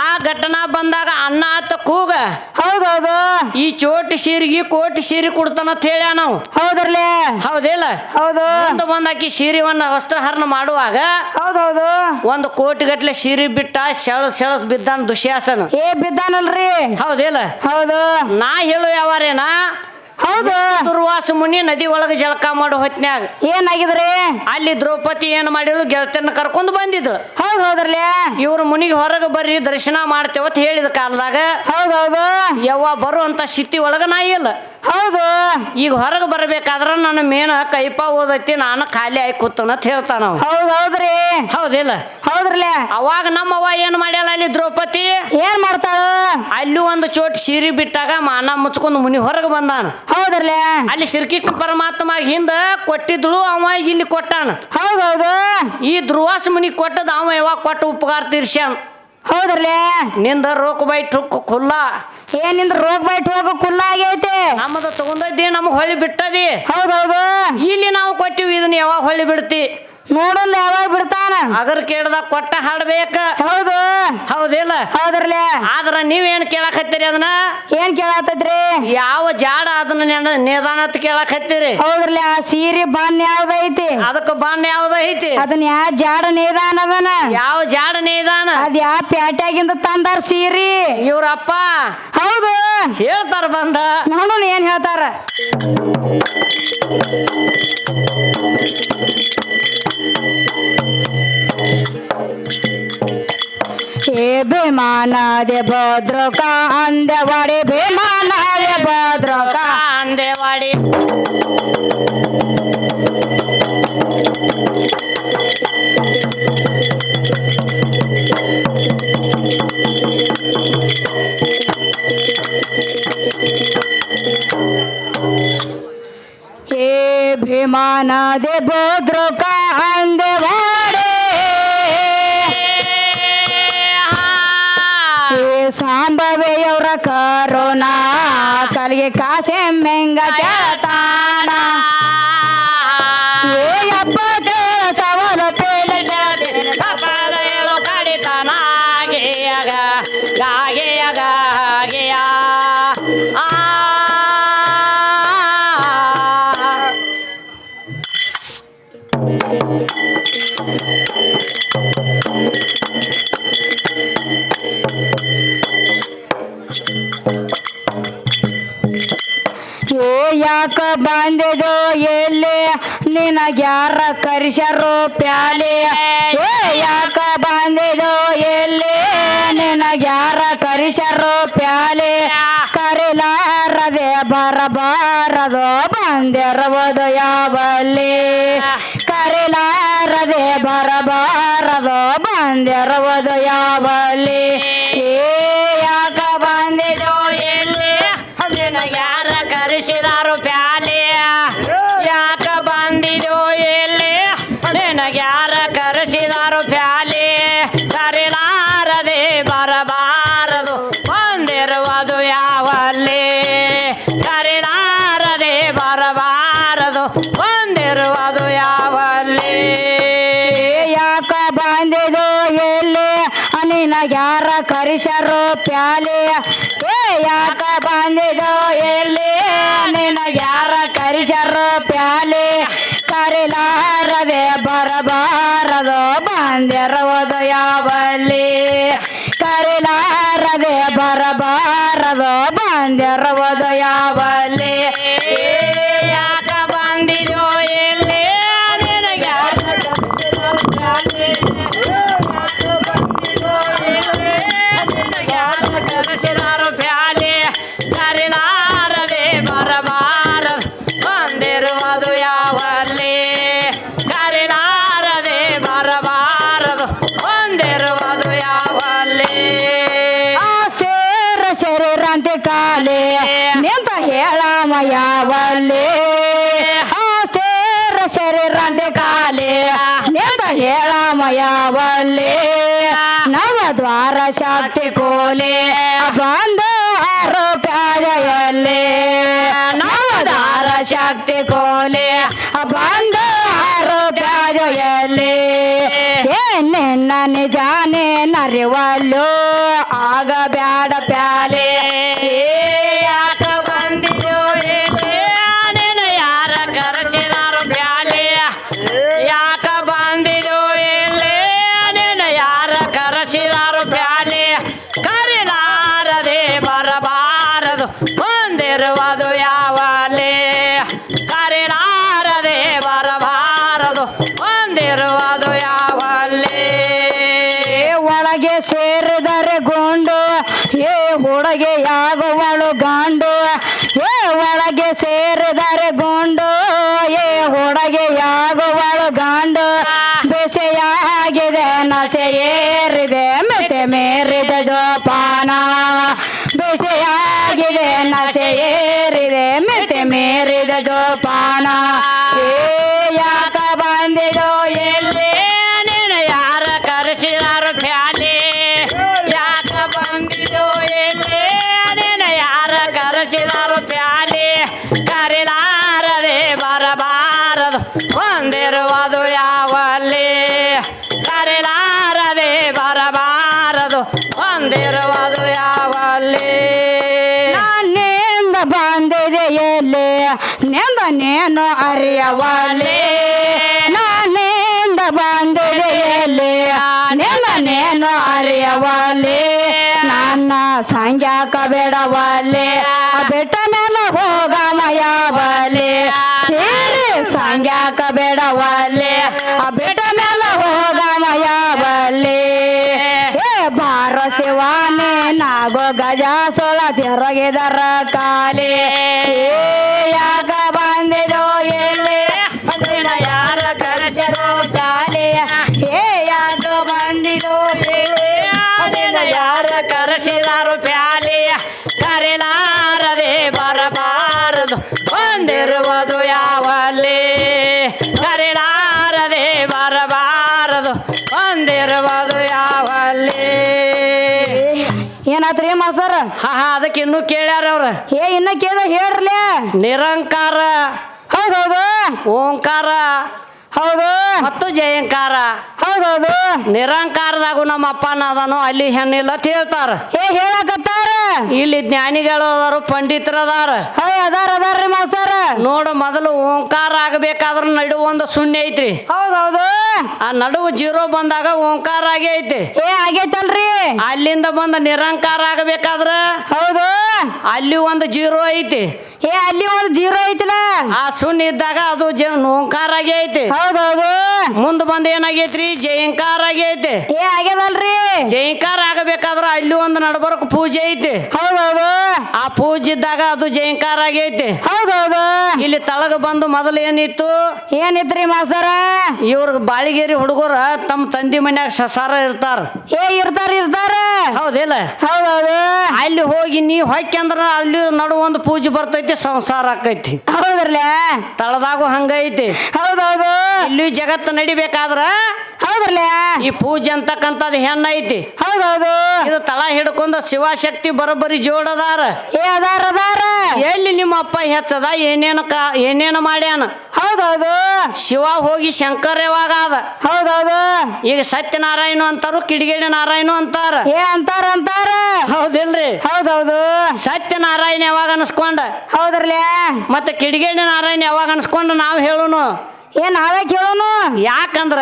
B: ಆ ಘಟನಾ ಬಂದಾಗ ಅನ್ನ ಆತ ಕೂಗ
A: ಹೌದು
B: ಈ ಚೋಟಿ ಸೀರೆಗೆ ಕೋಟಿ ಸೀರೆ ಕೊಡ್ತಾನ ಅಂತ ಹೇಳ್ಯ ನಾವು.
A: ಹೌದ್ರಲ್ಲ.
B: ಹೌದಿಲ್ಲ?
A: ಹೌದು
B: ಬಂದಾಕಿ ಸೀರೆವನ್ನ ವಸ್ತ್ರಹರಣ ಮಾಡುವಾಗ
A: ಹೌದು
B: ಒಂದು ಕೋಟಿ ಗಟ್ಲೆ ಸೀರೆ ಬಿಟ್ಟ ಸೆಳಸ್ ಬಿದ್ದಾನ ದುಶ್ಯಾಸನ.
A: ಬಿದ್ದಾನಲ್ರಿ.
B: ಹೌದಿಲ್ಲ?
A: ಹೌದು
B: ನಾ ಹೇಳು ಯಾವಾರೇನಾ?
A: ಹೌದು
B: ದುರ್ವಾಸ ಮುನಿ ನದಿ ಒಳಗೆ ಜಳಕ ಮಾಡೋ ಹೊತ್ನ್ಯಾಗ
A: ಏನಾಗಿದ್ರಿ?
B: ಅಲ್ಲಿ ದ್ರೌಪದಿ ಏನ್ ಮಾಡಿಳು? ಗೆಳತಿಯನ್ನ ಕರ್ಕೊಂಡು ಬಂದಿದ್ರು.
A: ಹೌದ್ರಲ್ಲ.
B: ಇವ್ರು ಮುನಿಗೆ ಹೊರಗೆ ಬರ್ರಿ ದರ್ಶನ ಮಾಡ್ತೇವ ಅಂತ ಹೇಳಿದ ಕಾಲದಾಗ
A: ಹೌದು
B: ಯವ್ವ ಬರುವಂತ ಸ್ಥಿತಿ ಒಳಗ ನಾ ಇಲ್ಲ.
A: ಹೌದು
B: ಈಗ ಹೊರಗೆ ಬರ್ಬೇಕಾದ್ರ ನನ್ನ ಮೇನ ಕೈಪ ಓದೈತಿ, ನಾನು ಖಾಲಿ ಆಗಿ ಕೂತನ ಅಂತ ಹೇಳ್ತಾನ.
A: ಹೌದ್ರಿ.
B: ಹೌದಿಲ್ಲ?
A: ಹೌದ್ರಲ್ಲ.
B: ಅವಾಗ ನಮ್ಮವ್ವ ಏನ್ ಮಾಡ್ಯಾಳ? ಅಲ್ಲಿ ದ್ರೌಪದಿ
A: ಏನ್ ಮಾಡ್ತಾಳ?
B: ಅಲ್ಲಿ ಒಂದು ಚೋಟಿ ಸೀರೆ ಬಿಟ್ಟಾಗ ಮಾನ ಮುಚ್ಕೊಂಡು ಮುನಿ ಹೊರಗೆ ಬಂದಾನ.
A: ಹೌದ್ರಲ್ಲ.
B: ಅಲ್ಲಿ ಶ್ರೀಕೃಷ್ಣ ಪರಮಾತ್ಮ ಹಿಂದ ಕೊಟ್ಟಿದ್ಳು, ಅವ ಇಲ್ಲಿ ಕೊಟ್ಟಾನ.
A: ಹೌದು
B: ಈ ದುರ್ವಾಸ ಮುನಿ ಕೊಟ್ಟದ ಅವ ಯಾವಾಗ ಕೊಟ್ಟು ಉಪಕಾರ ತೀರ್ಸ್ಯಾನ.
A: ಹೌದ್ರಲ್ಲ.
B: ನಿಂದ ರೋಕ್ ಬೈಟ್ ಖುಲ್ಲ
A: ಏನಿಂದ ರೋಗ ಬೈಟ್ ಹೋಗ ಕುಲ್ಲ ಆಗೈತೆ.
B: ನಮ್ಮದ ತಗೊಂಡದ್ದಿ ನಮಗ್ ಹೊಳ್ಳಿ ಬಿಟ್ಟದಿ.
A: ಹೌದು
B: ಇಲ್ಲಿ ನಾವು ಕೊಟ್ಟಿವಿ, ಇದನ್ನ ಯಾವಾಗ ಹೊಳ್ಳಿ ಬಿಡ್ತಿ?
A: ನೋಡಲ್ಲ ಯಾವಾಗ ಬಿಡ್ತಾನ.
B: ಅಗರ್ ಕೇಳ್ದಾಗ ಕೊಟ್ಟ ಹಾಡ್ಬೇಕ.
A: ಹೌದು
B: ಹೌದಿಲ್ಲ?
A: ಹೌದ್ರಲ್ಲ.
B: ಆದ್ರ ನೀವೇನ್ ಕೇಳಾಕತ್ತೀರಿ? ಅದನ್ನ
A: ಏನ್ ಕೇಳಾತದ್ರಿ?
B: ಯಾವ ಜಾಡ ಅದನ್ನ ನಿಧಾನ ಅಂತ ಕೇಳಾಕತ್ತೀರಿ?
A: ಹೌದ್ರಲ್ಲ. ಆ ಸೀರೆ ಬಣ್ಣ ಯಾವ್ದೈತಿ?
B: ಅದಕ್ಕ ಬಣ್ಣ ಯಾವ್ದೈತಿ?
A: ಅದನ್ನ ಯಾವ ಜಾಡ ನೇದಾನ ಅದನ?
B: ಯಾವ ಜಾಡ ನೇದಾನ?
A: ಅದ್ ಯಾವ ಪ್ಯಾಟ್ಯಾಗಿಂದ ತಂದಾರ ಸೀರಿ?
B: ಇವ್ರಪ್ಪ
A: ಹೌದು
B: ಹೇಳ್ತಾರ ಬಂದ.
A: ನೋಡೋಣ ಏನ್ ಹೇಳ್ತಾರ. हे बेमाना दे भद्र का अंदेवाड़ी, बेमाना दे भद्र का
B: ಅಂದೇವಾಡಿ.
A: हे भीमाना दे भद्र का अंदेवाड़ी, ಸಾಂಬವೆಯವರ ಕರೋನಾ ಕಲಿಗೆ ಕಾಸೆ ಮೆಂಗ ಕೇಳ್ತಾನ. ಏಯಪ್ಪ ಸವಾಲ ಪೇಲೆ
B: ಹೇಳೋ ಕಡಿತಾನ ಗಾಗೆಯಾಗ ಗಾಗೆಯಾಗ ಗಾಗೆಯ
A: ಯಾಕ ಬಂದಿದೋ ಎಲ್ಲಿ ನಿನಗ್ಯಾರ ಕರಿಸರೋ ಪ್ಯಾಲೆ? ಯಾಕ ಬಂದಿದೋ ಎಲ್ಲಿ ನಿನಗ್ಯಾರ ಕರಿಸರೋ ಪ್ಯಾಲೆ? ಕರಿಲಾರದೆ ಬರಬಾರದೋ ಬಂದಿರುವುದು ಯಾವಲ್ಲಿ? ಕರಿಲಾರದೆ ಬರಬಾರದೋ ಬಂದಿರುವುದು ಯಾವಲ್ಲಿ? ಯಾಕ ಬಂದಿದೋ ಎಲ್ಲಿ
B: ಯಾರ ಕರೆಸಿದಾರು ಪ್ಯಾಲೆ? ಯಾಕ ಬಂದಿದೋ ಎಲ್ಲಿ ನಿನಗ್ಯಾರ ಕರೆಸಿದಾರು ಪ್ಯಾಲೆ? ಕರಿಲಾರದೆ ಬರಬಾರದು ಬಂದಿರುವುದು ಯಾವಲ್ಲಿ? ಕರಿಲಾರದೆ ಬರಬಾರದು ಬಂದಿರುವುದು ಯಾವಲ್ಲಿ?
A: ಯಾಕ ಬಂದಿದೋ ಎಲ್ಲಿ ನಿನಗ್ಯಾರ ಕರಿಸರೋ ಪ್ಯಾಲೆ? ಯಾಕ ಬಂದಿದೋ ಎಲ್ಲಿ ನಿನಗ್ಯಾರ ಕರಿಸರೋ ಪ್ಯಾಲೆ? ಬಂದಿರುವುದು ಯಾವಲ್ಲಿ ಕರಿಲಾರದೆ ಬರಬಾರದು ಬಂದಿರುವುದು ಯಾವಲ್ಲಿ
B: ಯಾಕ ಬಂದಿದೋ ಎಲ್ಲಿ ನಿನಗೆ ಯಾರ ಕರೆಸಿದಾರು ಪ್ಯಾಲೆ ಕರಿಲಾರದೆ ಬರಬಾರದು ಬಂದಿರುವುದು ಯಾವಲ್ಲಿ ಕರಿಲಾರದೆ ಬರಬಾರದು ಬಂದಿರುವುದು ಯಾವಲ್ಲಿ
A: ಸೇರ ಶರೀರಂತೆ ಕಾಲೆ ನಿಂತ ಹೇಳಮ ಯಾವಲ್ಲಿ ಸೇರ ಶರೀರಂತೆ ಕಾಲೆ ನಿಂತ ಹೇಳಮ ಯಾವಲ್ಲಿ ನವದ್ವಾರ ಶಕ್ತಿ ಕೋಲೆ ಬಂದ ಆರೋಪ್ಯಾಯಲ್ಲಿ ನವದ್ವಾರ ಶಕ್ತಿ ಕೋಲೆ ಬಂದ ಆರೋಪ್ಯಾಯಲ್ಲಿ ನಿನ್ನ ನಿಜಾನೆ ನರಿವಲ್ಲು ಆಗ ಬ್ಯಾಡ ಪ್ಯಾಲೆ
B: ಯಾಕ ಬಂದಿಯೋ ಏನೇನ ಯಾರ ಕರೆಸಿದಾರು ಪ್ಯಾಲೆ ಯಾಕ ಬಂದಿಯೋ ಏನೇನ ಯಾರ ಕರೆಸಿದಾರು ಪ್ಯಾಲೆ ಕರಿಲಾರದೆ ಬರಬಾರದು ಬಂದಿರುವುದು ಯಾವಲೆ ಕರಿಲಾರದೆ ಬರಬಾರದು ಬಂದಿರುವುದು ಯಾವಲೆ
A: ಒಳಗೆ ಸೇರಿದರೆ ಗೊಂಡು ಏ ಹುಡುಗೆ ಯಾಗುವಳು ಗಂಡು ಏ ಒಳಗೆ ಸೇರಿದರೆ ಗೊಂಡು ಏ ಹುಡುಗೆ ಯಾಗುವಳು ಗಂಡು ಬೆಸೆಯಾಗಿದೆ ನಸೆ ಏರಿದೆ ಮೆತೆ ಮೇರಿದ ಜೋಪಾನ ಬೆಸೆಯಾಗಿದೆ ನಸೆ ಏರಿದೆ ಮೆತೆ ಮೇರಿದ ಜೋಪಾನ ಏ ಯಾಕ ಬಂದಿದೋ ಎಲ್ಲಿ
B: ನೀನು ಯಾರ ಕರೆಸಿದಾರು ಪ್ಯಾಲೆ ಯಾಕ ಬಂದಿದೋ ನೀನು ಯಾರ ಕರೆಸಿದಾರು ಪ್ಯಾಲೆ ಕರಿಲಾರದೆ ಬರಬಾರದು ಬಂದಿರುವುದು ಯಾವಲ್ಲಿ ಕರಿಲಾರದೆ ಬರಬಾರದು ಬಂದಿರುವುದು ಯಾವಲ್ಲಿ
A: ನಾನಿಂದ ಬಂದಿದೆ ಎಲ್ಲಿ ನಿಂದ ನೀನು ಅರಿಯವಲ್ಲಿ ನಾನಿಂದ ಬಂದಿದೆ ಎಲ್ಲಿ ನಿಂದ ನೀನು ಅರಿಯವಲ್ಲಿ ನನ್ನ ಸಂಗ್ಯಾಕ ಬಿಡವಲ್ಲಿ ಬಿಟ್ಟ ಮೇಲೆ ಹೋಗಮಯವಲ್ಲಿ ಸೇರಿ ಸಂಗ್ಯಾಕ ಬಿಡವಲ್ಲಿ ಬಿಟ್ಟ ಮೇಲೆ ಹೋಗಮಯವಲ್ಲಿ ಏ ಬಾರ ಶಿವಾನಿ ನಾಗೋ ಗಜ ಸೊಳ ತಿರುಗಿದರ ಕಾಲಿ ಏ ಯಾಕ ಬಂದಿದೋ ಎಲ್ಲಿ
B: ನೀನ ಯಾರ ಕರೆಸಿರೋ ಪ್ಯಾಲೆ
A: ಏ ಯಾಕ ಬಂದಿದೋ
B: ನೀನು ಯಾರ ಕರೆಸಿದಾರು ಪ್ಯಾಲೆ ಕರಿಲಾರದೆ ಬರಬಾರದು ಬಂದಿರುವುದು ಯಾವಲ್ಲಿ ಕರಿಲಾರದೆ ಬರಬಾರದು ಬಂದಿರುವುದು ಯಾವಲ್ಲಿ
A: ಏನಾತ್ರಿ ಮಾಸರ್
B: ಅದಕ್ಕೆ ಇನ್ನೂ ಕೇಳ್ಯಾರ ಅವ್ರ
A: ಏ ಇನ್ನ ಕೇಳ ಹೇಳ್ರಲೇ
B: ನಿರಂಕಾರ
A: ಹೌದೌದು
B: ಓಂಕಾರ
A: ಹೌದು
B: ಮತ್ತು ಜಯಂಕಾರ
A: ಹೌದೌದು
B: ನಿರಂಕಾರದಾಗು ನಮ್ಮ ಅಪ್ಪನ ಅದನು ಅಲ್ಲಿ ಹೆಣ್ಣಿಲ್ಲ ಅಂತ ಹೇಳ್ತಾರ
A: ಏ ಹೇಳಕತ್ತಾರ
B: ಇಲ್ಲಿ ಜ್ಞಾನಿಗಳು ಅದಾರು ಪಂಡಿತರು ಅದಾರ
A: ಅದಾರ್ರಿ ಮಾಸ್ತರ
B: ನೋಡು ಮೊದಲು ಓಂಕಾರ ಆಗಬೇಕಾದ್ರ ನಡುವ ಒಂದು ಶೂನ್ಯ ಐತ್ರಿ
A: ಹೌದೌದು
B: ಆ ನಡುವು ಜೀರೋ ಬಂದಾಗ ಓಂಕಾರ ಆಗೇ ಐತಿ
A: ಏ ಆಗೈತಲ್ರಿ
B: ಅಲ್ಲಿಂದ ಬಂದ ನಿರಂಕಾರ ಆಗಬೇಕಾದ್ರ
A: ಹೌದು
B: ಅಲ್ಲಿ ಒಂದು ಜೀರೋ ಐತಿ
A: ಏ ಅಲ್ಲಿ ಒಂದು ಜೀರೋ ಐತಿಲ್ಲ
B: ಆ ಶೂನ್ಯ ಇದ್ದಾಗ ಅದು ಓಂಕಾರ ಆಗೇ ಐತಿ
A: ಹೌದೌದು
B: ಮುಂದ ಬಂದ ಏನಾಗೈತ್ರಿ ಜಯಂಕಾರ ಆಗೈತಿ
A: ಏ ಆಗ್ಯದಲ್ರಿ
B: ಜಯಂಕಾರ ಆಗಬೇಕಾದ್ರ ಅಲ್ಲಿ ಒಂದು ನಡಬರಕ್ ಪೂಜೆ ಐತಿ
A: ಹೌದೌದು
B: ಆ ಪೂಜೆ ಇದ್ದಾಗ ಅದು ಜಯಂಕಾರ ಆಗೈತಿ
A: ಹೌದೌದು
B: ಇಲ್ಲಿ ತಳಗ ಬಂದು ಮೊದಲು ಏನಿತ್ತು
A: ಏನಿತ್ರಿ ಮಾಸ್ತರ
B: ಇವ್ರ ಬಾಳಿಗೇರಿ ಹುಡುಗರ ತಮ್ಮ ತಂದಿ ಮನ್ಯಾಗ ಸಸಾರ ಇರ್ತಾರ
A: ಏ ಇರ್ತಾರ
B: ಹೌದಿಲ್ಲ
A: ಹೌದೌದು
B: ಅಲ್ಲಿ ಹೋಗಿ ನೀ ಹೊಯ್ಕಂದ್ರ ಅಲ್ಲಿ ನಡು ಒಂದು ಪೂಜೆ ಬರ್ತೈತಿ ಸಂಸಾರ ಆಕೈತಿ
A: ಹೌದ್ರಲ್ಲ
B: ತಳದಾಗು ಹಂಗೈತಿ
A: ಹೌದೌದು
B: ಇಲ್ಲಿ ಜಗತ್ತು ನಡಿಬೇಕಾದ್ರ
A: ಹೌದ್ರಲ್ಲ
B: ಈ ಪೂಜೆ ಅಂತಕ್ಕಂಥದ್ದು ಹೆಣ್ಣೈತಿ
A: ಹೌದೌದು
B: ಇದು ತಳ ಹಿಡ್ಕೊಂಡ ಶಿವಶಕ್ತಿ ಬರೋಬ್ಬರಿ ಜೋಡದಾರ
A: ಏ ಅದಾರ
B: ಎಲ್ಲಿ ನಿಮ್ಮ ಅಪ್ಪ ಹೆಚ್ಚದ ಏನೇನು ಮಾಡ್ಯಾನ
A: ಹೌದೌದು
B: ಶಿವ ಹೋಗಿ ಶಂಕರ ಯಾವಾಗ ಅದ
A: ಹೌದೌದು
B: ಈಗ ಸತ್ಯನಾರಾಯಣ ಅಂತಾರು ಕಿಡಿಗೇಡಿ ನಾರಾಯಣ ಅಂತಾರ
A: ಏ ಅಂತಾರ
B: ಹೌದಿಲ್ರಿ
A: ಹೌದೌದು
B: ಸತ್ಯನಾರಾಯಣ ಯಾವಾಗ ಅನ್ಸ್ಕೊಂಡ
A: ಹೌದ್ರಲ್ಲ
B: ಮತ್ತೆ ಕಿಡಿಗೇಡಿ ನಾರಾಯಣ ಯಾವಾಗ ಅನ್ಸ್ಕೊಂಡ ನಾವ್ ಹೇಳುನು
A: ನಾವೇ ಕೇಳೋನು
B: ಯಾಕಂದ್ರ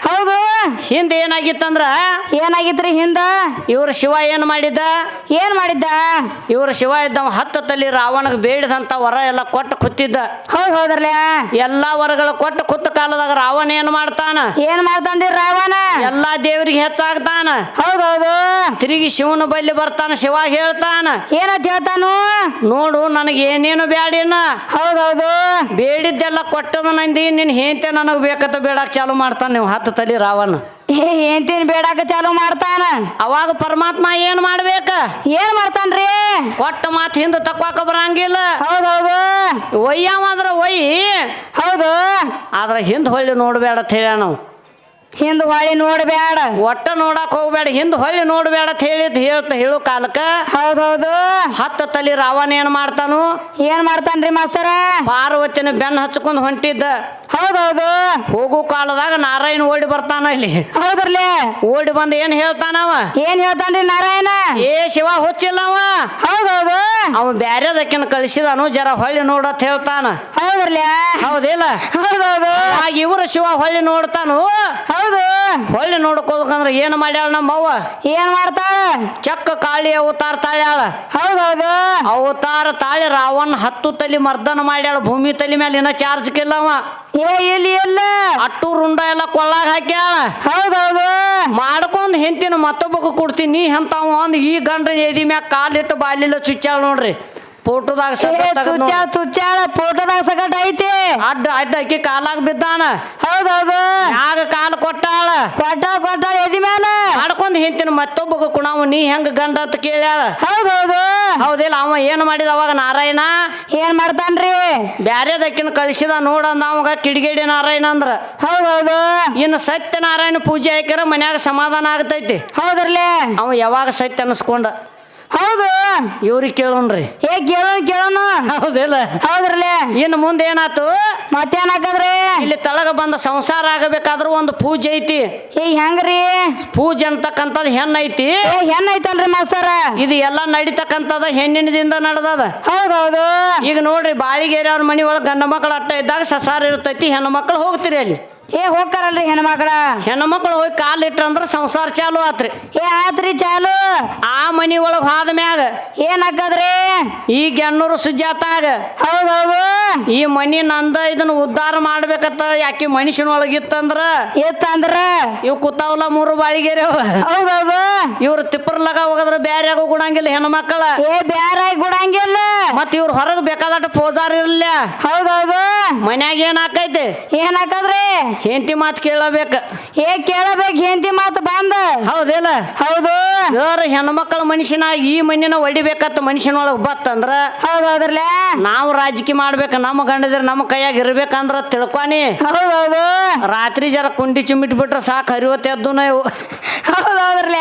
A: ಹೌದು
B: ಹಿಂದ ಏನಾಗಿತ್ತಂದ್ರ
A: ಏನಾಗಿತ್ರಿ ಹಿಂದ
B: ಇವ್ರ ಶಿವ ಏನ್ ಮಾಡಿದ್ದ ಇವ್ರ ಶಿವ ಇದ್ದವ 10 ತಲಿ ರಾವಣಗ್ ಬೇಡಿದಂತ ವರ ಎಲ್ಲ ಕೊಟ್ಟು ಕುತ್ತಿದ್ದ.
A: ಹೌದ್ರಲ್ಲ
B: ಎಲ್ಲಾ ವರಗಳು ಕೊಟ್ಟು ಕುತ್ತ ಕಾಲದಾಗ ರಾವಣ ಏನ್ ಮಾಡ್ತಾನ
A: ರಾವಣ
B: ಎಲ್ಲಾ ದೇವರಿಗೆ ಹೆಚ್ಚಾಗ್ತಾನ.
A: ಹೌದೌದು
B: ತಿರುಗಿ ಶಿವನ ಬಲ್ಲಿ ಬರ್ತಾನ. ಶಿವ ಹೇಳ್ತಾನ
A: ಏನಂತ ಹೇಳ್ತಾನು
B: ನೋಡು ನನಗೆ ಏನೇನು ಬ್ಯಾಡಿನ
A: ಹೌದೌದು
B: ಬೇಡಿದ್ದೆಲ್ಲ ಕೊಟ್ಟದ ನಂದಿ ನಿನ್ ಹೇಂತೆ ನನಗ್ ಬೇಕಂತ ಬೇಡಾಕ್ ಚಾಲು ಮಾಡ್ತಾನ. ನೀವು 10 ತಲಿ ರಾವಣ
A: ಏನ್ತೇನ್ ಬೇಡಾಕ ಚಾಲು ಮಾಡ್ತಾನ.
B: ಅವಾಗ ಪರಮಾತ್ಮ ಏನ್ ಮಾಡ್ಬೇಕ
A: ಏನ್ ಮಾಡ್ತಾನ್ರಿ
B: ಕೊಟ್ಟ ಮಾತು ಹಿಂದ ತಕ್ವಾಕ ಬರಂಗಿಲ್ಲ.
A: ಹೌದೌದು
B: ಒಯ್ಯಾವಾದ್ರ ಒಯ್ಯಿ
A: ಹೌದು
B: ಆದ್ರ ಹಿಂದ್ ಹೊಳ್ಳಿ ನೋಡ್ಬೇಡ ಅಂತ ಹೇಳ ನಾವು.
A: ಹಿಂದ್ ಹೊಳ್ಳಿ ನೋಡ್ಬೇಡ
B: ಒಟ್ಟ ನೋಡಕ್ ಹೋಗ್ಬೇಡ ಹಿಂದ್ ಹೊಳ್ಳಿ ನೋಡ್ಬೇಡ ಅಂತ ಹೇಳು ಕಾಲಕ್ಕ
A: ಹೌದೌದು
B: 10 ತಲಿ ರಾವಣ ಏನ್ ಮಾಡ್ತಾನು
A: ಏನ್ ಮಾಡ್ತಾನ್ರಿ ಮಾಸ್ತರ
B: ಪಾರ್ವತಿನ ಬೆನ್ನ ಹಚ್ಕೊಂಡ್ ಹೊಂಟಿದ್ದ.
A: ಹೌದೌದು
B: ಹೋಗು ಕಾಲದಾಗ ನಾರಾಯಣ ಓಡಿ ಬರ್ತಾನ. ಇಲ್ಲಿ
A: ಹೌದ್ರಲ್ಲ
B: ಓಡಿ ಬಂದ್ ಏನ್ ಹೇಳ್ತಾನವ
A: ಏನ್ ಹೇಳ್ತಾನ್ರಿ ನಾರಾಯಣ
B: ಏ ಶಿವ ಹುಚ್ಚಿಲ್ಲವ
A: ಹೌದೌದು
B: ಅವ ಬ್ಯಾರೆದಕ್ಕಿನ ಕಳಿಸಿದನು ಜರ ಹೊಳ್ಳಿ ನೋಡತ್ ಹೇಳ್ತಾನ.
A: ಹೌದ್ರಲ್ಲ
B: ಹೌದಿಲ್ಲ
A: ಹೌದೌದು
B: ಆಗ ಇವ್ರ ಶಿವ ಹೊಳ್ಳಿ ನೋಡ್ತಾನು.
A: ಹೌದು
B: ಹೊಳ್ಳಿ ನೋಡ್ಕೋಬೇಕಂದ್ರ ಏನ್ ಮಾಡ್ಯಾಳ ನಮ್ಮವ್ವ
A: ಏನ್ ಮಾಡ್ತಾಳ
B: ಚಕ್ಕ ಕಾಳಿ ಅವತಾರ ತಾಳ್ಯಾಳ.
A: ಹೌದೌದು
B: ಅವತಾರ ತಾಳಿ ರಾವಣ 10 ತಲಿ ಮರ್ದನ ಮಾಡ್ಯಾಳ. ಭೂಮಿ ತಲಿ ಮೇಲೆ ಇನ್ನ ಚಾರ್ಜ್ ಕಿಲ್ಲವ.
A: ಇಲ್ಲಿ ಎಲ್ಲ
B: ಅಟ್ಟು ರುಂಡ ಎಲ್ಲ ಕೊಳ್ಳಾಗ ಹಾಕ್ಯಾಳ.
A: ಹೌದೌದು
B: ಮಾಡ್ಕೊಂಡ್ ಹೆಂತಿನ ಮತ್ತೊಬ್ಬಕ್ಕೆ ಕೊಡ್ತೀನಿ ನೀ ಅಂತಾವ ಅಂದ್ ಈ ಗಂಡನ ಎದಿ ಮ್ಯಾಗ ಕಾಲಿಟ್ಟು ಬಾಲಿಲ್ಲ ಚುಚ್ಚಾಳ ನೋಡ್ರಿ. ಫೋಟೋದಾಗ
A: ಚುಚ್ಚಾಳ ಫೋಟೋದಾಗ ಸಗಟ್ ಐತಿ.
B: ಅಡ್ಡ ಅಕ್ಕಿ ಕಾಲಾಗ ಬಿದ್ದಾನ.
A: ಹೌದೌದು
B: ಯಾಗ ಕಾಲ ಕೊಟ್ಟಾಳ
A: ಎದಿ ಮ್ಯಾಲ
B: ಮಾಡ್ಕೊಂಡ್ ಹೆಂತಿನ ಮತ್ತೊಬ್ಬಗ ಕುಣಾವ ನೀ ಹೆಂಗ ಗಂಡ ಅಂತ ಕೇಳ್ಯಾಳ.
A: ಹೌದೌದು
B: ಹೌದಿಲ್ಲ ಅವ ಏನ್ ಮಾಡಿದ ಅವಾಗ ನಾರಾಯಣ
A: ಏನ್ ಮಾಡ್ತಾನ್ರಿ
B: ಬ್ಯಾರೆದಕ್ಕಿನ ಕಳಿಸಿದ ನೋಡಂದ ಅವಾಗ ಕಿಡಿಗೇಡಿ ನಾರಾಯಣ ಅಂದ್ರ.
A: ಹೌದೌದು
B: ಇನ್ನು ಸತ್ಯನಾರಾಯಣ ಪೂಜೆ ಹಾಕ್ಯಾರ ಮನ್ಯಾಗ ಸಮಾಧಾನ ಆಗ್ತೈತಿ.
A: ಹೌದ್ರಲ್ಲೇ
B: ಅವ ಯಾವಾಗ ಸತ್ಯ ಅನಸ್ಕೊಂಡ
A: ಹೌದು
B: ಇವ್ರಿಗೆ ಕೇಳೋಣ್ರಿ
A: ಕೇಳೋನು
B: ಹೌದಿಲ್ಲ
A: ಹೌದ್ರಲ್ಲೇ
B: ಇನ್ನು ಮುಂದೆ ಏನಾತು
A: ಮತ್ತೇನಾಕದ್ರಿ
B: ಇಲ್ಲಿ ತಳಗ ಬಂದ ಸಂಸಾರ ಆಗಬೇಕಾದ್ರೂ ಒಂದು ಪೂಜೆ ಐತಿ.
A: ಹೆಂಗ್ರಿ
B: ಪೂಜೆ ಅಂತಕ್ಕಂಥದ್ದು ಹೆಣ್ಣೈತಿ.
A: ಹೆಣ್ಣೈತಲ್ರಿ ಮಾಸ್ತರ
B: ಇದು ಎಲ್ಲ ನಡಿತಕ್ಕಂಥದ ಹೆಣ್ಣಿನದಿಂದ ನಡೆದದ.
A: ಹೌದೌದು
B: ಈಗ ನೋಡ್ರಿ ಬಾಳಿಗೇರಿ ಅವ್ರ ಮನಿ ಒಳಗ ಗಂಡ ಮಕ್ಕಳು ಅಟ್ಟ ಇದ್ದಾಗ ಸಸಾರ ಇರ್ತೈತಿ. ಹೆಣ್ಣು ಮಕ್ಕಳು ಹೋಗ್ತಿರಿ ಅಲ್ಲಿ
A: ಹೋಗ್ತಾರಲ್ರಿ ಹೆಣ್ಮಕ್ಳ
B: ಹೆಣ್ಮಕ್ಳು ಹೋಗಿ ಕಾಲ್ ಇಟ್ರಂದ್ರ ಸಂಸಾರ ಚಾಲು ಆತ್ರಿ.
A: ಆತ್ರಿ ಚಾಲು
B: ಆ ಮನಿ ಒಳಗ ಹೋದ ಮ್ಯಾಗ
A: ಏನಾಕದ್ರಿ
B: ಈ ಗೆನ್ನೂರು ಸುಜಾತಾಗ
A: ಹೌದೌದು
B: ಈ ಮನಿ ನಂದ ಇದನ್ನ ಉದ್ಧಾರ ಮಾಡ್ಬೇಕತ್ತ ಯಾಕೆ ಮನುಷ್ಯನೊಳಗಿತ್ತಂದ್ರ ಇವ್ ಕೂತಾವಲ್ಲ 3 ಬಾಳಿಗೆರಿ
A: ಹೌದೌದು
B: ಇವ್ರ ತಿಪ್ಪರ್ಲಾಗ ಹೋಗದ್ರ ಬ್ಯಾರ್ಯಾಗ ಗುಡಂಗಿಲ್ಲ ಹೆಣ್ಮಕ್ಳ
A: ಬ್ಯಾರಾಗಿ ಗುಡಂಗಿಲ್ಲ.
B: ಮತ್ ಇವ್ರ ಹೊರಗ್ ಬೇಕಾದಟ ಪೋಜಾರ್ ಇರ್ಲ.
A: ಹೌದೌದು
B: ಮನ್ಯಾಗ ಏನಾಕೈತಿ
A: ಏನಾಕದ್ರಿ
B: ಹೆಂಡತಿ ಮಾತು ಕೇಳಬೇಕ.
A: ಕೇಳಬೇಕು ಹೆಂಡತಿ ಮಾತು ಬಂದ
B: ಹೌದಿಲ್ಲ
A: ಹೌದು
B: ಜೋರ ಹೆಣ್ಮಕ್ಳ ಮನುಷ್ಯನ ಈ ಮಣ್ಣಿನ ಹೊಡಿಬೇಕತ್ತ ಮನುಷ್ಯನೊಳಗ್ ಬತ್ತಂದ್ರ
A: ಹೌದೌದ್ರಲ್ಲ
B: ನಾವು ರಾಜಕೀಯ ಮಾಡ್ಬೇಕ. ನಮ್ಮ ಗಂಡದ್ರ ನಮ್ಮ ಕೈಯಾಗ ಇರ್ಬೇಕಂದ್ರ ತಿಳ್ಕೊನಿ.
A: ಹೌದೌದು
B: ರಾತ್ರಿ ಜರ ಕುಂಡಿ ಚಿಮ್ಮಿಟ್ ಬಿಟ್ರ ಸಾಕು ಹರಿವತ್ತೆದ್ದು ನಾವು
A: ಹೌದೌದ್ರಲ್ಲ